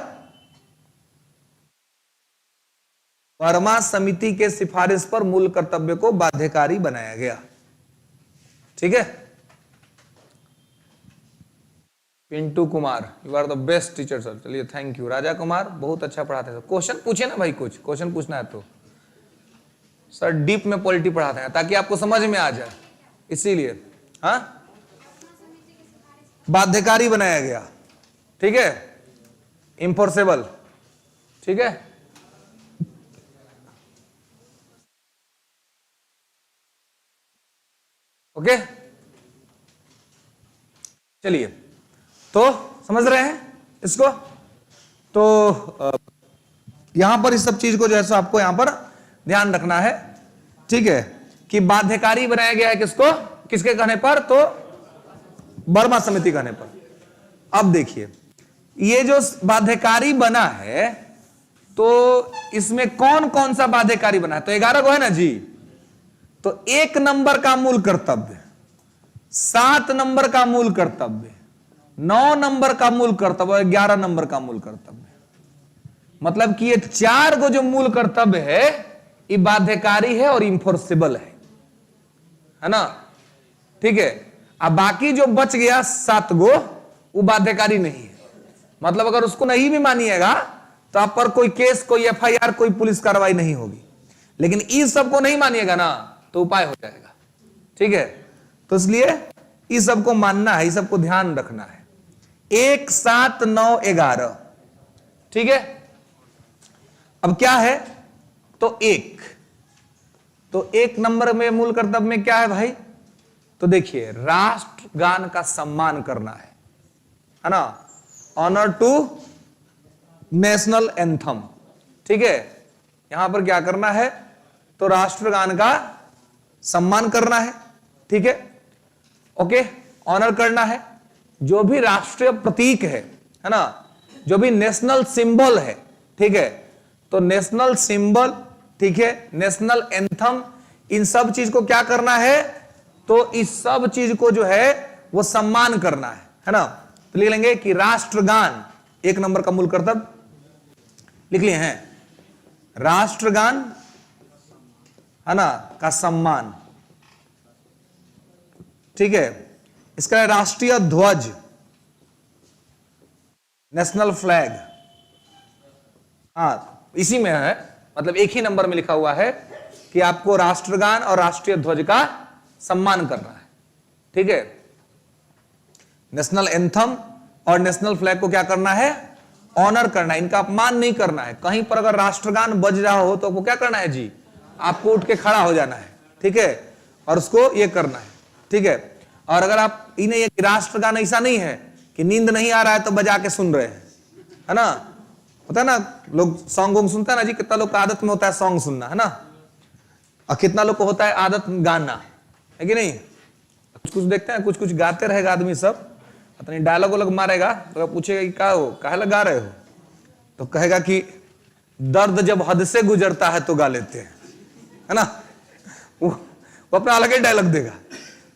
बर्मा समिति के सिफारिश पर मूल कर्तव्य को बाध्यकारी बनाया गया, ठीक है। Pintu Kumar, you are the best teacher sir. चलिए, थैंक यू। राजा कुमार, बहुत अच्छा पढ़ाते हैं। क्वेश्चन पूछे ना भाई, कुछ क्वेश्चन पूछना है तो सर डीप में पॉलिटी पढ़ाते हैं ताकि आपको समझ में आ जाए, इसीलिए हाँ बाध्यकारी बनाया गया, ठीक है, इंफोर्सेबल, ठीक है। ओके, चलिए, तो समझ रहे हैं इसको। तो यहां पर इस सब चीज को जो है सो आपको यहां पर ध्यान रखना है, ठीक है, कि बाध्यकारी बनाया गया है किसको, किसके कहने पर, तो बर्मा समिति कहने पर। अब देखिए, ये जो बाध्यकारी बना है तो इसमें कौन कौन सा बाध्यकारी बना है। तो 11 को है ना जी, तो 1 नंबर का मूल कर्तव्य, 7 नंबर का मूल कर्तव्य, 9 नंबर का मूल कर्तव्य, 11 नंबर का मूल कर्तव्य। मतलब कि ये 4 गो जो मूल कर्तव्य है ये बाध्यकारी है और इंफोर्सेबल है ना, ठीक है। अब बाकी जो बच गया 7 गो वो बाध्यकारी नहीं है। मतलब अगर उसको नहीं भी मानिएगा तो आप पर कोई केस, कोई एफआईआर, कोई पुलिस कार्रवाई नहीं होगी। लेकिन इस सबको नहीं मानिएगा ना तो उपाय हो जाएगा, ठीक है। तो इसलिए इस सबको मानना है, इस सबको ध्यान रखना है। 1, 7, 9, 11, ठीक है। अब क्या है, तो 1 नंबर में मूल कर्तव्य में क्या है भाई, तो देखिए, राष्ट्रगान का सम्मान करना है ना, ऑनर टू नेशनल एंथम, ठीक है। यहां पर क्या करना है, तो राष्ट्रगान का सम्मान करना है, ठीक है, ओके, ऑनर करना है। जो भी राष्ट्रीय प्रतीक है ना, जो भी नेशनल सिंबल है, ठीक है, तो नेशनल सिंबल, ठीक है, नेशनल एंथम, इन सब चीज को क्या करना है, तो इस सब चीज को जो है वो सम्मान करना है ना। तो लिख लेंगे कि राष्ट्रगान 1 नंबर का मूल कर्तव्य लिख लिए हैं, राष्ट्रगान है ना का सम्मान, ठीक है। इसका राष्ट्रीय ध्वज, नेशनल फ्लैग, हाँ इसी में है, मतलब एक ही नंबर में लिखा हुआ है कि आपको राष्ट्रगान और राष्ट्रीय ध्वज का सम्मान करना है। ठीक है, नेशनल एंथम और नेशनल फ्लैग को क्या करना है, ऑनर करना है, इनका अपमान नहीं करना है। कहीं पर अगर राष्ट्रगान बज रहा हो तो आपको क्या करना है जी, आपको उठ के खड़ा हो जाना है। ठीक है, और उसको ये करना है। ठीक है, और अगर आप इन्हें ये राष्ट्रगान ऐसा नहीं है कि नींद नहीं आ रहा है तो बजा के सुन रहे हैं, है ना, होता है ना, लोग सॉन्ग वोंग सुनता है ना जी, कितना लोग का आदत में होता है सॉन्ग सुनना, है ना, और कितना लोग को होता है आदत गाना, है कि नहीं। कुछ कुछ देखते हैं, कुछ कुछ गाते रहेगा आदमी सब, अपनी डायलॉग वॉलॉग मारेगा तो पूछेगा कि क्या हो, काहे लगा रहे हो, तो कहेगा कि दर्द जब हद से गुजरता है तो गा लेते हैं, है ना, वो अपना अलग ही डायलॉग देगा।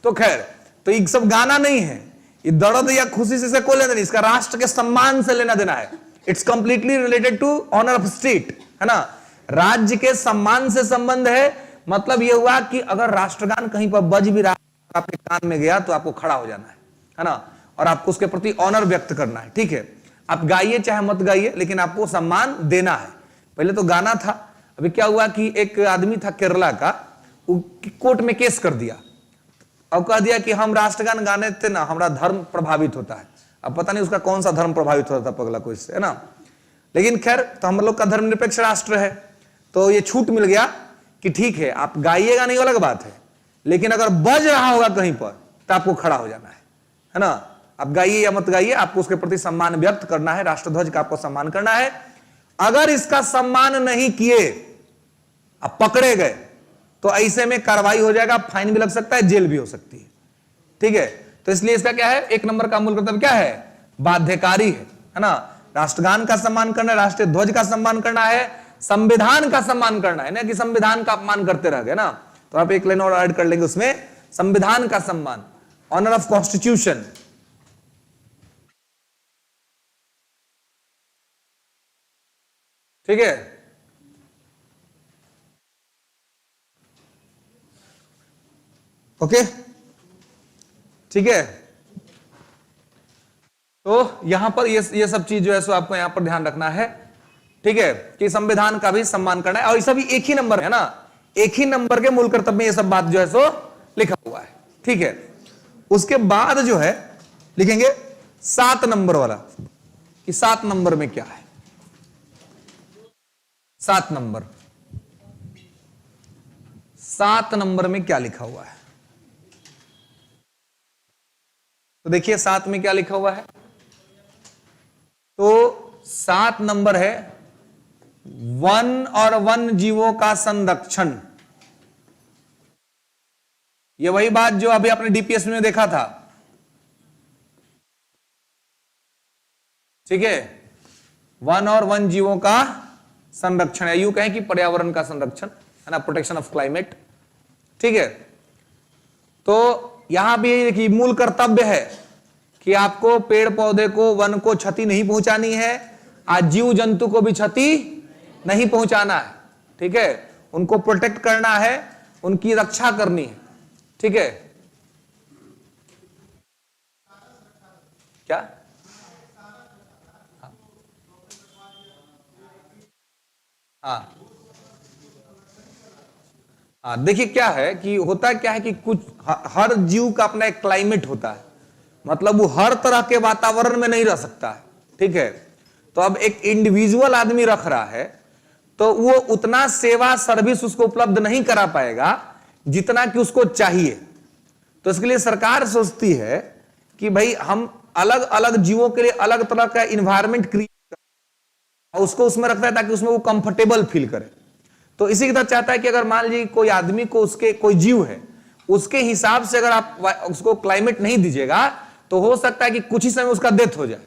तो खैर, तो ये सब गाना नहीं है, ये दर्द या खुशी से कोई लेना नहीं, इसका राष्ट्र के सम्मान से लेना देना है। It's completely related to honour of state, है ना, राज्य के सम्मान से संबंध है। मतलब यह हुआ कि अगर राष्ट्रगान कहीं पर बज भी रहा आपके कान में गया तो आपको खड़ा हो जाना है ना, और आपको उसके प्रति ऑनर व्यक्त करना है। ठीक है, आप गाइए चाहे मत गाइए, लेकिन आपको सम्मान देना है। पहले तो गाना था, अभी क्या हुआ कि एक आदमी था केरला का, कोर्ट में केस कर दिया और कह दिया कि हम राष्ट्रगान गाने थे ना, हमारा धर्म प्रभावित होता है। अब पता नहीं उसका कौन सा धर्म प्रभावित होता था पगला कोई से, है ना, लेकिन खैर, तो हम लोग का धर्मनिरपेक्ष राष्ट्र है, तो ये छूट मिल गया कि ठीक है आप गाइएगा नहीं, अलग बात है, लेकिन अगर बज रहा होगा कहीं पर तो आपको खड़ा हो जाना है ना। आप गाइए या मत गाइए, आपको उसके प्रति सम्मान व्यक्त करना है, राष्ट्रध्वज का आपको सम्मान करना है। अगर इसका सम्मान नहीं किए, आप पकड़े गए तो ऐसे में कार्रवाई हो जाएगा, फाइन भी लग सकता है, जेल भी हो सकती है। ठीक है, तो इसलिए इसका क्या है, एक नंबर का मूल कर्तव्य क्या है, बाध्यकारी है ना, राष्ट्रगान का सम्मान करना है, राष्ट्रीय ध्वज का सम्मान करना है, संविधान का सम्मान करना है ना, कि संविधान का अपमान करते रह गए ना। तो आप एक लाइन और ऐड कर लेंगे उसमें, संविधान का सम्मान, ऑनर ऑफ कॉन्स्टिट्यूशन। ठीक है, ओके, ठीक है। तो यहां पर ये सब चीज जो है सो आपको यहां पर ध्यान रखना है। ठीक है, कि संविधान का भी सम्मान करना है, और ये सभी एक ही नंबर है ना, एक ही नंबर के मूल कर्तव्य में ये सब बात जो है सो लिखा हुआ है। ठीक है, उसके बाद जो है लिखेंगे 7 नंबर वाला, कि 7 नंबर में क्या है। 7 नंबर, 7 नंबर में क्या लिखा हुआ है, तो देखिए 7 में क्या लिखा हुआ है। तो 7 नंबर है वन और वन जीवों का संरक्षण। ये वही बात जो अभी आपने डीपीएस में देखा था। ठीक है, वन और वन जीवों का संरक्षण, है यूं कहें कि पर्यावरण का संरक्षण, है ना, प्रोटेक्शन ऑफ क्लाइमेट। ठीक है, तो यहां भी देखिए मूल कर्तव्य है कि आपको पेड़ पौधे को, वन को क्षति नहीं पहुंचानी है, आज जीव जंतु को भी क्षति नहीं पहुंचाना है। ठीक है, उनको प्रोटेक्ट करना है, उनकी रक्षा करनी है। ठीक है, क्या हाँ हाँ, देखिए क्या है कि होता क्या है कि कुछ हर जीव का अपना एक क्लाइमेट होता है, मतलब वो हर तरह के वातावरण में नहीं रह सकता है। ठीक है, तो अब एक इंडिविजुअल आदमी रख रहा है तो वो उतना सेवा सर्विस उसको उपलब्ध नहीं करा पाएगा जितना कि उसको चाहिए। तो इसके लिए सरकार सोचती है कि भाई हम अलग अलग जीवों के लिए अलग तरह का इन्वायरमेंट क्रिएट करें, उसको उसमें रखता है ताकि उसमें वो कंफर्टेबल फील करे। तो इसी की तरह चाहता है कि अगर मान लीजिए कोई आदमी को, उसके कोई जीव है, उसके हिसाब से अगर आप उसको क्लाइमेट नहीं दीजिएगा तो हो सकता है कि कुछ ही समय उसका डेथ हो जाए।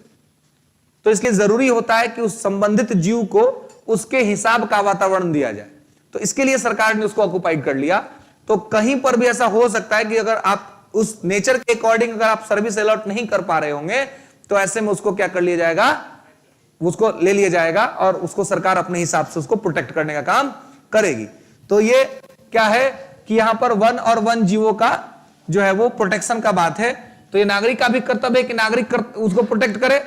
तो इसलिए जरूरी होता है कि उस संबंधित जीव को उसके हिसाब का वातावरण दिया जाए। तो इसके लिए सरकार ने उसको ऑक्युपाइड कर लिया। तो कहीं पर भी ऐसा हो सकता है कि अगर आप उस नेचर के अकॉर्डिंग अगर आप सर्विस अलॉट नहीं कर पा रहे होंगे तो ऐसे में उसको क्या कर लिया जाएगा, उसको ले लिया जाएगा और उसको सरकार अपने हिसाब से उसको प्रोटेक्ट करने का काम करेगी। तो ये क्या है कि यहां पर वन और वन जीवों का जो है वो प्रोटेक्शन का बात है। तो ये नागरिक का भी कर्तव्य है कि नागरिक उसको प्रोटेक्ट करे।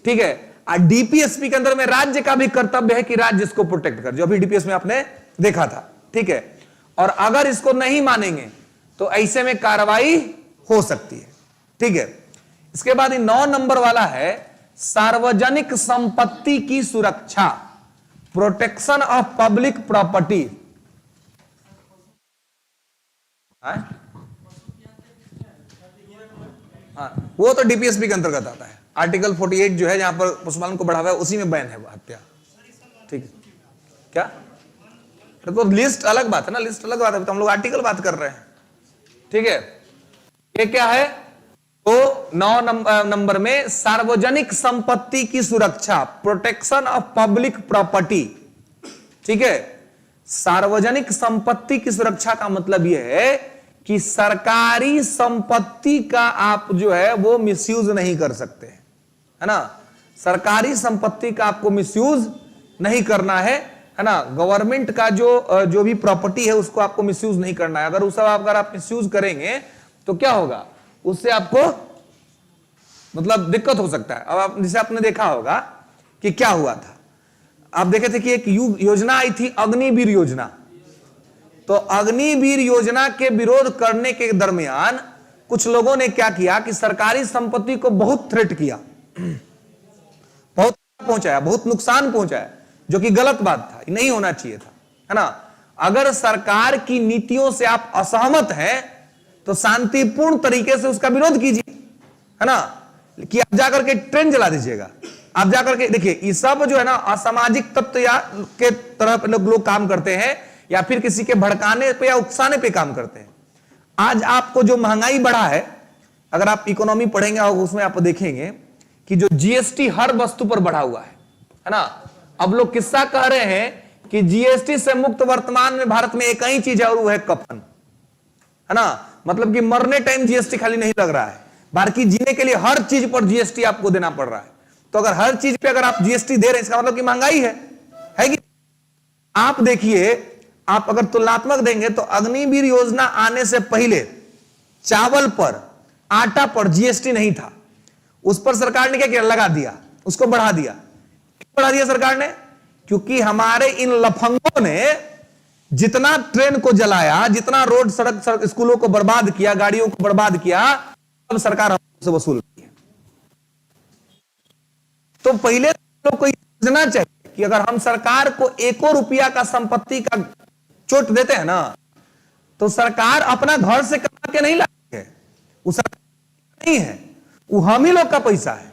ठीक है, डीपीएसपी के अंदर में राज्य का भी कर्तव्य है कि राज्य इसको प्रोटेक्ट कर, जो अभी डीपीएस में आपने देखा था, ठीक है। और अगर इसको नहीं मानेंगे तो ऐसे में कार्रवाई हो सकती है, ठीक है। इसके बाद 9 नंबर वाला है सार्वजनिक संपत्ति की सुरक्षा, प्रोटेक्शन ऑफ पब्लिक प्रॉपर्टी। हाँ, वो तो डीपीएसपी के अंतर्गत आता है। आर्टिकल 48 जो है जहां पर पशुपालन को बढ़ावा है उसी में बैन है हत्या, ठीक है। क्या तो लिस्ट अलग बात है ना, लिस्ट अलग बात है, तो हम लोग आर्टिकल बात कर रहे हैं, ठीक है। ये क्या है, तो 9 नंबर में सार्वजनिक संपत्ति की सुरक्षा, प्रोटेक्शन ऑफ पब्लिक प्रॉपर्टी, ठीक है। सार्वजनिक संपत्ति की सुरक्षा का मतलब यह है कि सरकारी संपत्ति का आप जो है वो मिसयूज नहीं कर सकते, है ना। सरकारी संपत्ति का आपको मिसयूज नहीं करना है ना। गवर्नमेंट का जो भी प्रॉपर्टी है उसको आपको मिसयूज नहीं करना है। अगर उस अगर आप मिसयूज करेंगे तो क्या होगा, उससे आपको मतलब दिक्कत हो सकता है। अब आप जैसे आपने देखा होगा कि क्या हुआ था, आप देखे थे कि एक योजना आई थी अग्निवीर योजना। तो अग्निवीर योजना के विरोध करने के दरमियान कुछ लोगों ने क्या किया कि सरकारी संपत्ति को बहुत थ्रेट किया, बहुत पहुंचाया, बहुत नुकसान पहुंचाया, जो कि गलत बात था, नहीं होना चाहिए था, है ना। अगर सरकार की नीतियों से आप असहमत हैं तो शांतिपूर्ण तरीके से उसका विरोध कीजिए, है ना, कि आप जाकर के ट्रेन जला दीजिएगा, आप जाकर के देखिए। ये सब जो है ना असामाजिक तत्व या के तरफ लोग काम करते हैं, या फिर किसी के भड़काने पे या उकसाने पे काम करते हैं। आज आपको जो महंगाई बढ़ा है, अगर आप इकोनॉमी पढ़ेंगे उसमें आप देखेंगे कि जो जीएसटी हर वस्तु पर बढ़ा हुआ है ना। अब लोग किस्सा कह रहे हैं कि जीएसटी से मुक्त वर्तमान में भारत में एक ही चीज है और वो है कफन, है ना। मतलब कि मरने टाइम जीएसटी खाली नहीं लग रहा है, बाकी जीने के लिए हर चीज पर जीएसटी आपको देना पड़ रहा है। तो अगर हर चीज पे अगर आप जीएसटी दे रहे हैं इसका मतलब कि महंगाई है कि। आप देखिए, आप अगर तुलनात्मक देंगे तो अग्निवीर योजना आने से पहले चावल पर, आटा पर जीएसटी नहीं था, उस पर सरकार ने क्या किया, लगा दिया, उसको बढ़ा दिया। क्यों बढ़ा दिया सरकार ने? क्योंकि हमारे इन लफंगों ने जितना ट्रेन को जलाया, जितना रोड सड़क स्कूलों को बर्बाद किया, गाड़ियों को बर्बाद किया, अब सरकार हमसे वसूल रही है। तो पहले लोग को समझना चाहिए कि अगर हम सरकार को 1 रुपया का संपत्ति का चोट देते हैं ना, तो सरकार अपना घर से कमा के नहीं लाती है, वो सरकार नहीं है, वो हम ही लोग का पैसा है।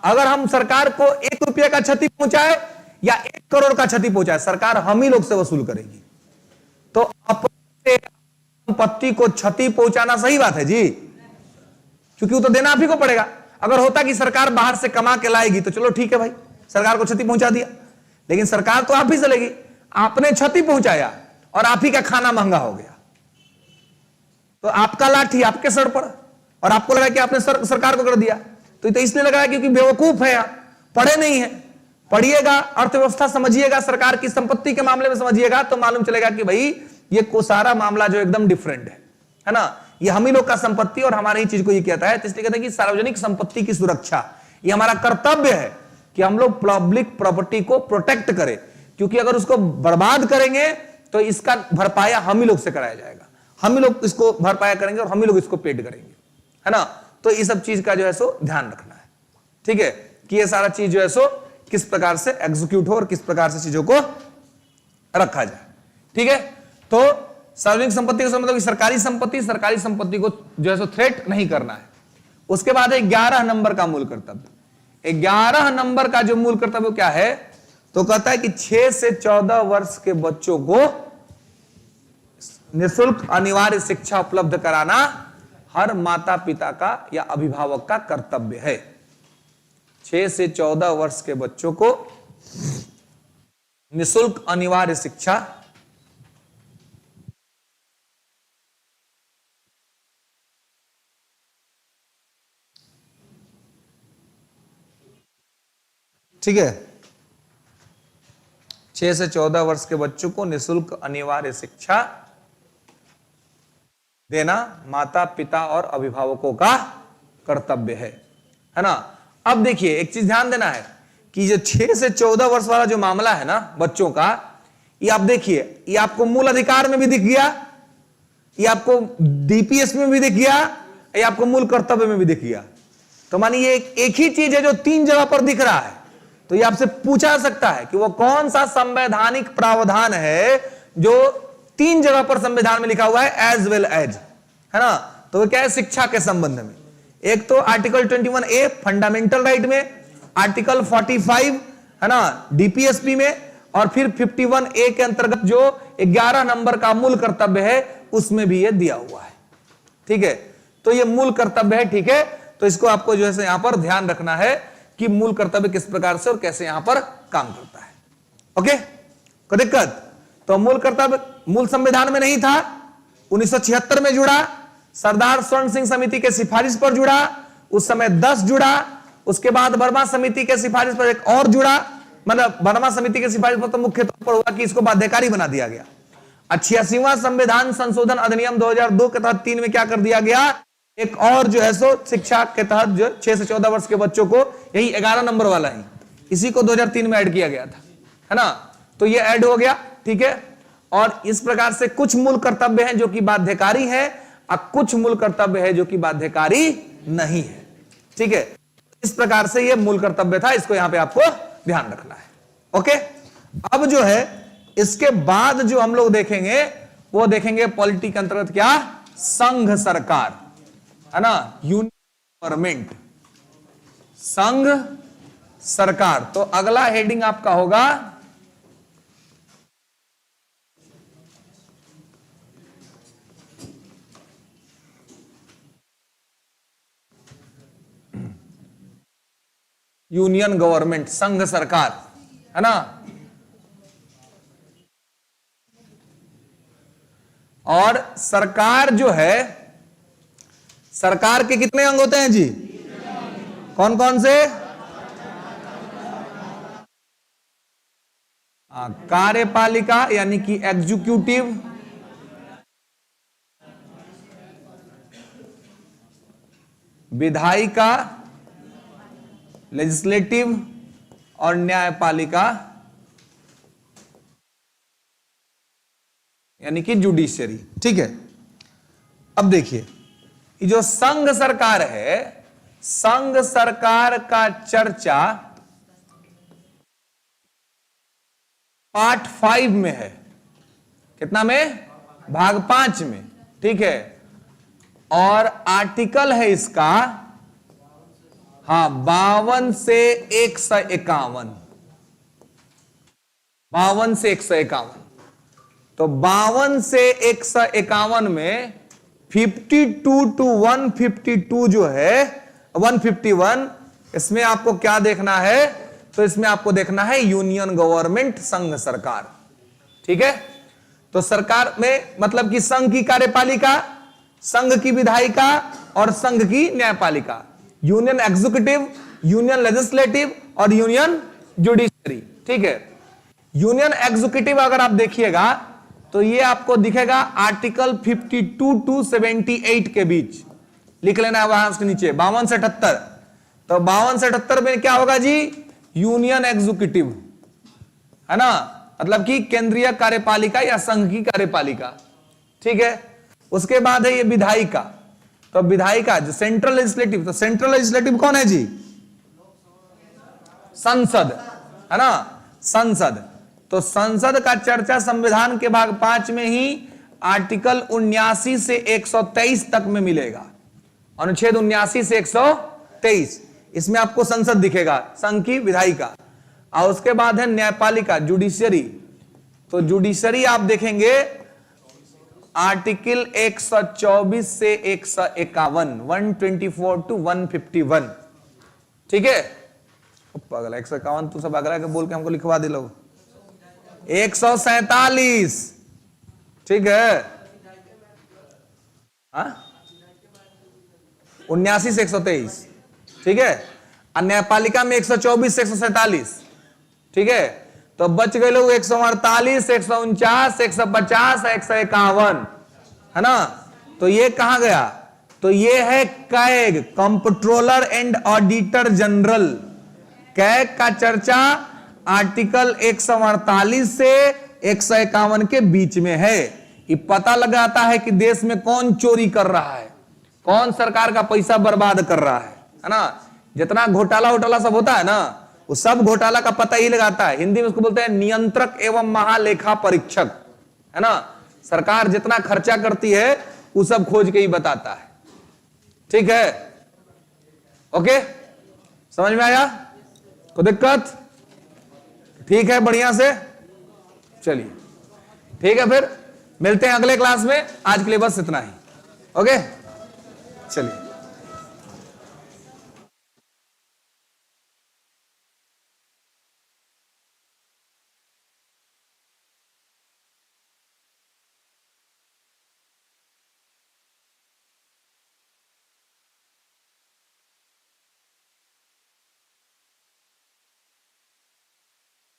अगर हम सरकार को 1 रुपया का क्षति पहुंचाए या 1 करोड़ का क्षति पहुंचाए, सरकार हम ही लोग से वसूल करेगी। तो अपने संपत्ति को क्षति पहुंचाना सही बात है जी, क्योंकि वो तो देना आप ही को पड़ेगा। अगर होता कि सरकार बाहर से कमा के लाएगी तो चलो ठीक है भाई, सरकार को क्षति पहुंचा दिया, लेकिन सरकार तो आप ही से लेगी। आपने क्षति पहुंचाया और आप ही का खाना महंगा हो गया, तो आपका लाठी आपके सर पर, और आपको लगा कि आपने सरकार को कर दिया। तो इसलिए लगा क्योंकि बेवकूफ है, आप पढ़े नहीं है। पढ़िएगा, अर्थव्यवस्था समझिएगा, सरकार की संपत्ति के मामले में समझिएगा, तो मालूम चलेगा कि भाई ये को सारा मामला जो एकदम डिफरेंट है ना। ये हम ही लोग का संपत्ति और हमारी ही चीज को ये कहता है। इसलिए कहते हैं कि सार्वजनिक संपत्ति की सुरक्षा, ये हमारा कर्तव्य है कि हम लोग पब्लिक प्रॉपर्टी को प्रोटेक्ट करें, क्योंकि अगर उसको बर्बाद करेंगे तो इसका भरपाया हम ही लोग से कराया जाएगा, हम ही लोग इसको भरपाया करेंगे और हम ही लोग इसको पेड करेंगे, है ना। तो इस सब चीज का जो है सो ध्यान रखना है, ठीक है, कि ये सारा चीज जो है सो किस प्रकार से एग्जीक्यूट हो और किस प्रकार से चीजों को रखा जाए, ठीक है। तो सार्वजनिक संपत्ति का मतलब सरकारी संपत्ति को जो है सो थ्रेट नहीं करना है। उसके बाद 11 नंबर का मूल कर्तव्य, 11 नंबर का जो मूल कर्तव्य क्या है, तो कहता है कि 6 से 14 वर्ष के बच्चों को निःशुल्क अनिवार्य शिक्षा उपलब्ध कराना हर माता पिता का या अभिभावक का कर्तव्य है। 6 से 14 वर्ष के बच्चों को निःशुल्क अनिवार्य शिक्षा ठीक है, 6 से 14 वर्ष के बच्चों को निःशुल्क अनिवार्य शिक्षा देना माता पिता और अभिभावकों का कर्तव्य है ना। अब देखिए एक चीज ध्यान देना है कि जो 6 से 14 वर्ष वाला जो मामला है ना बच्चों का, ये आप देखिए, ये आपको मूल अधिकार में भी दिख गया, ये आपको डीपीएस में भी दिख गया, ये आपको मूल कर्तव्य में भी दिख गया। तो मानिए एक ही चीज है जो 3 जगह पर दिख रहा है, तो ये आपसे पूछा जा सकता है कि वो कौन सा संवैधानिक प्रावधान है जो 3 जगह पर संविधान में लिखा हुआ है एज वेल एज, है ना। तो वो क्या है, शिक्षा के संबंध में। एक तो आर्टिकल 21A फंडामेंटल राइट में, आर्टिकल 45 है ना डीपीएसपी में, और फिर 51A के अंतर्गत जो 11 नंबर का मूल कर्तव्य है उसमें भी ये दिया हुआ है। ठीक है, तो ये मूल कर्तव्य है। ठीक है, तो इसको आपको जो है यहां पर ध्यान रखना है कि मूल कर्तव्य किस प्रकार से और कैसे यहां पर काम करता है। ओके, कोई दिक्कत? तो मूल कर्तव्य मूल संविधान में नहीं था, 1976 में जुड़ा, सरदार स्वर्ण सिंह समिति के सिफारिश पर जुड़ा, उस समय 10 जुड़ा, उसके बाद वर्मा समिति के सिफारिश पर एक और जुड़ा, मतलब वर्मा समिति के सिफारिश पर तो मुख्य तौर पर हुआ कि इसको बाध्यकारी बना दिया गया। 86वां संविधान संशोधन अधिनियम 2002 के तहत 3 में क्या कर दिया गया, एक और जो है सो शिक्षा के तहत जो 6 से 14 वर्ष के बच्चों को, यही 11 नंबर वाला ही, इसी को 2003 में ऐड किया गया था, है ना। तो ये ऐड हो गया। ठीक है, और इस प्रकार से कुछ मूल कर्तव्य हैं जो कि बाध्यकारी है, और कुछ मूल कर्तव्य है जो कि बाध्यकारी नहीं है। ठीक है, इस प्रकार से ये मूल कर्तव्य था, इसको यहां पे आपको ध्यान रखना है। ओके, अब जो है इसके बाद जो हम लोग देखेंगे वो देखेंगे पॉलिटी के अंतर्गत क्या, संघ सरकार, है ना, यूनियन गवर्नमेंट, संघ सरकार। तो अगला हेडिंग आपका होगा यूनियन गवर्नमेंट, संघ सरकार, है ना। और सरकार जो है, सरकार के कितने अंग होते हैं जी, कौन कौन से? कार्यपालिका यानी कि एग्जीक्यूटिव, विधायिका लेजिस्लेटिव, और न्यायपालिका यानी कि जुडिशरी। ठीक है, अब देखिए ये जो संघ सरकार है, संघ सरकार का चर्चा पार्ट 5 में है। कितना में? भाग 5 में। ठीक है, और आर्टिकल है इसका 52 से 151, 52 से 151। तो 52 से 151 में 52 to 152 जो है 151, इसमें आपको क्या देखना है, तो इसमें आपको देखना है यूनियन गवर्नमेंट, संघ सरकार। ठीक है, तो सरकार में मतलब कि संघ की कार्यपालिका, संघ की विधायिका और संघ की न्यायपालिका, यूनियन एग्जीक्यूटिव, यूनियन लेजिस्लेटिव और यूनियन जुडिशरी। ठीक है, यूनियन एग्जीक्यूटिव अगर आप देखिएगा तो ये आपको दिखेगा आर्टिकल 52 to 78 के बीच, लिख लेना है वहां उसके नीचे 52 से 78। तो 52 से 78 में क्या होगा जी, यूनियन एग्जीक्यूटिव, है ना, मतलब कि केंद्रीय कार्यपालिका या संघ की कार्यपालिका। ठीक है, उसके बाद है ये विधायिका। तो विधायिका जो सेंट्रल लेजिस्लेटिव, तो सेंट्रल लेजिस्लेटिव कौन है जी, संसद, है ना, संसद। तो संसद का चर्चा संविधान के भाग 5 में ही आर्टिकल 79 से 123 तक में मिलेगा, अनुच्छेद 79 से 123, इसमें आपको संसद दिखेगा, संघ की विधायिका। और उसके बाद है न्यायपालिका, जुडिशरी। तो जुडिशरी आप देखेंगे आर्टिकल 124 से 151, 124 to 151। ठीक है, पागल 151 तो सब अगला के बोल के हमको लिखवा दे लो। 147, ठीक है, 79 से 123। ठीक है, और न्यायपालिका में 124 से 147। ठीक है, तो बच गए लोग 148, 149, 150, 151, है ना। तो ये कहां गया, तो ये है CAG, comptroller and auditor general. CAG का चर्चा आर्टिकल 148 से 151 के बीच में है। ये पता लगाता है कि देश में कौन चोरी कर रहा है, कौन सरकार का पैसा बर्बाद कर रहा है ना। जितना घोटाला वोटाला सब होता है ना, वो सब घोटाला का पता ही लगाता है। हिंदी में उसको बोलते हैं नियंत्रक एवं महालेखा परीक्षक, है ना। सरकार जितना खर्चा करती है वो सब खोज के ही बताता है। ठीक है, ओके, समझ में आया? कोई दिक्कत? ठीक है, बढ़िया से चलिए, ठीक है, फिर मिलते हैं अगले क्लास में। आज के लिए बस इतना ही, ओके, चलिए।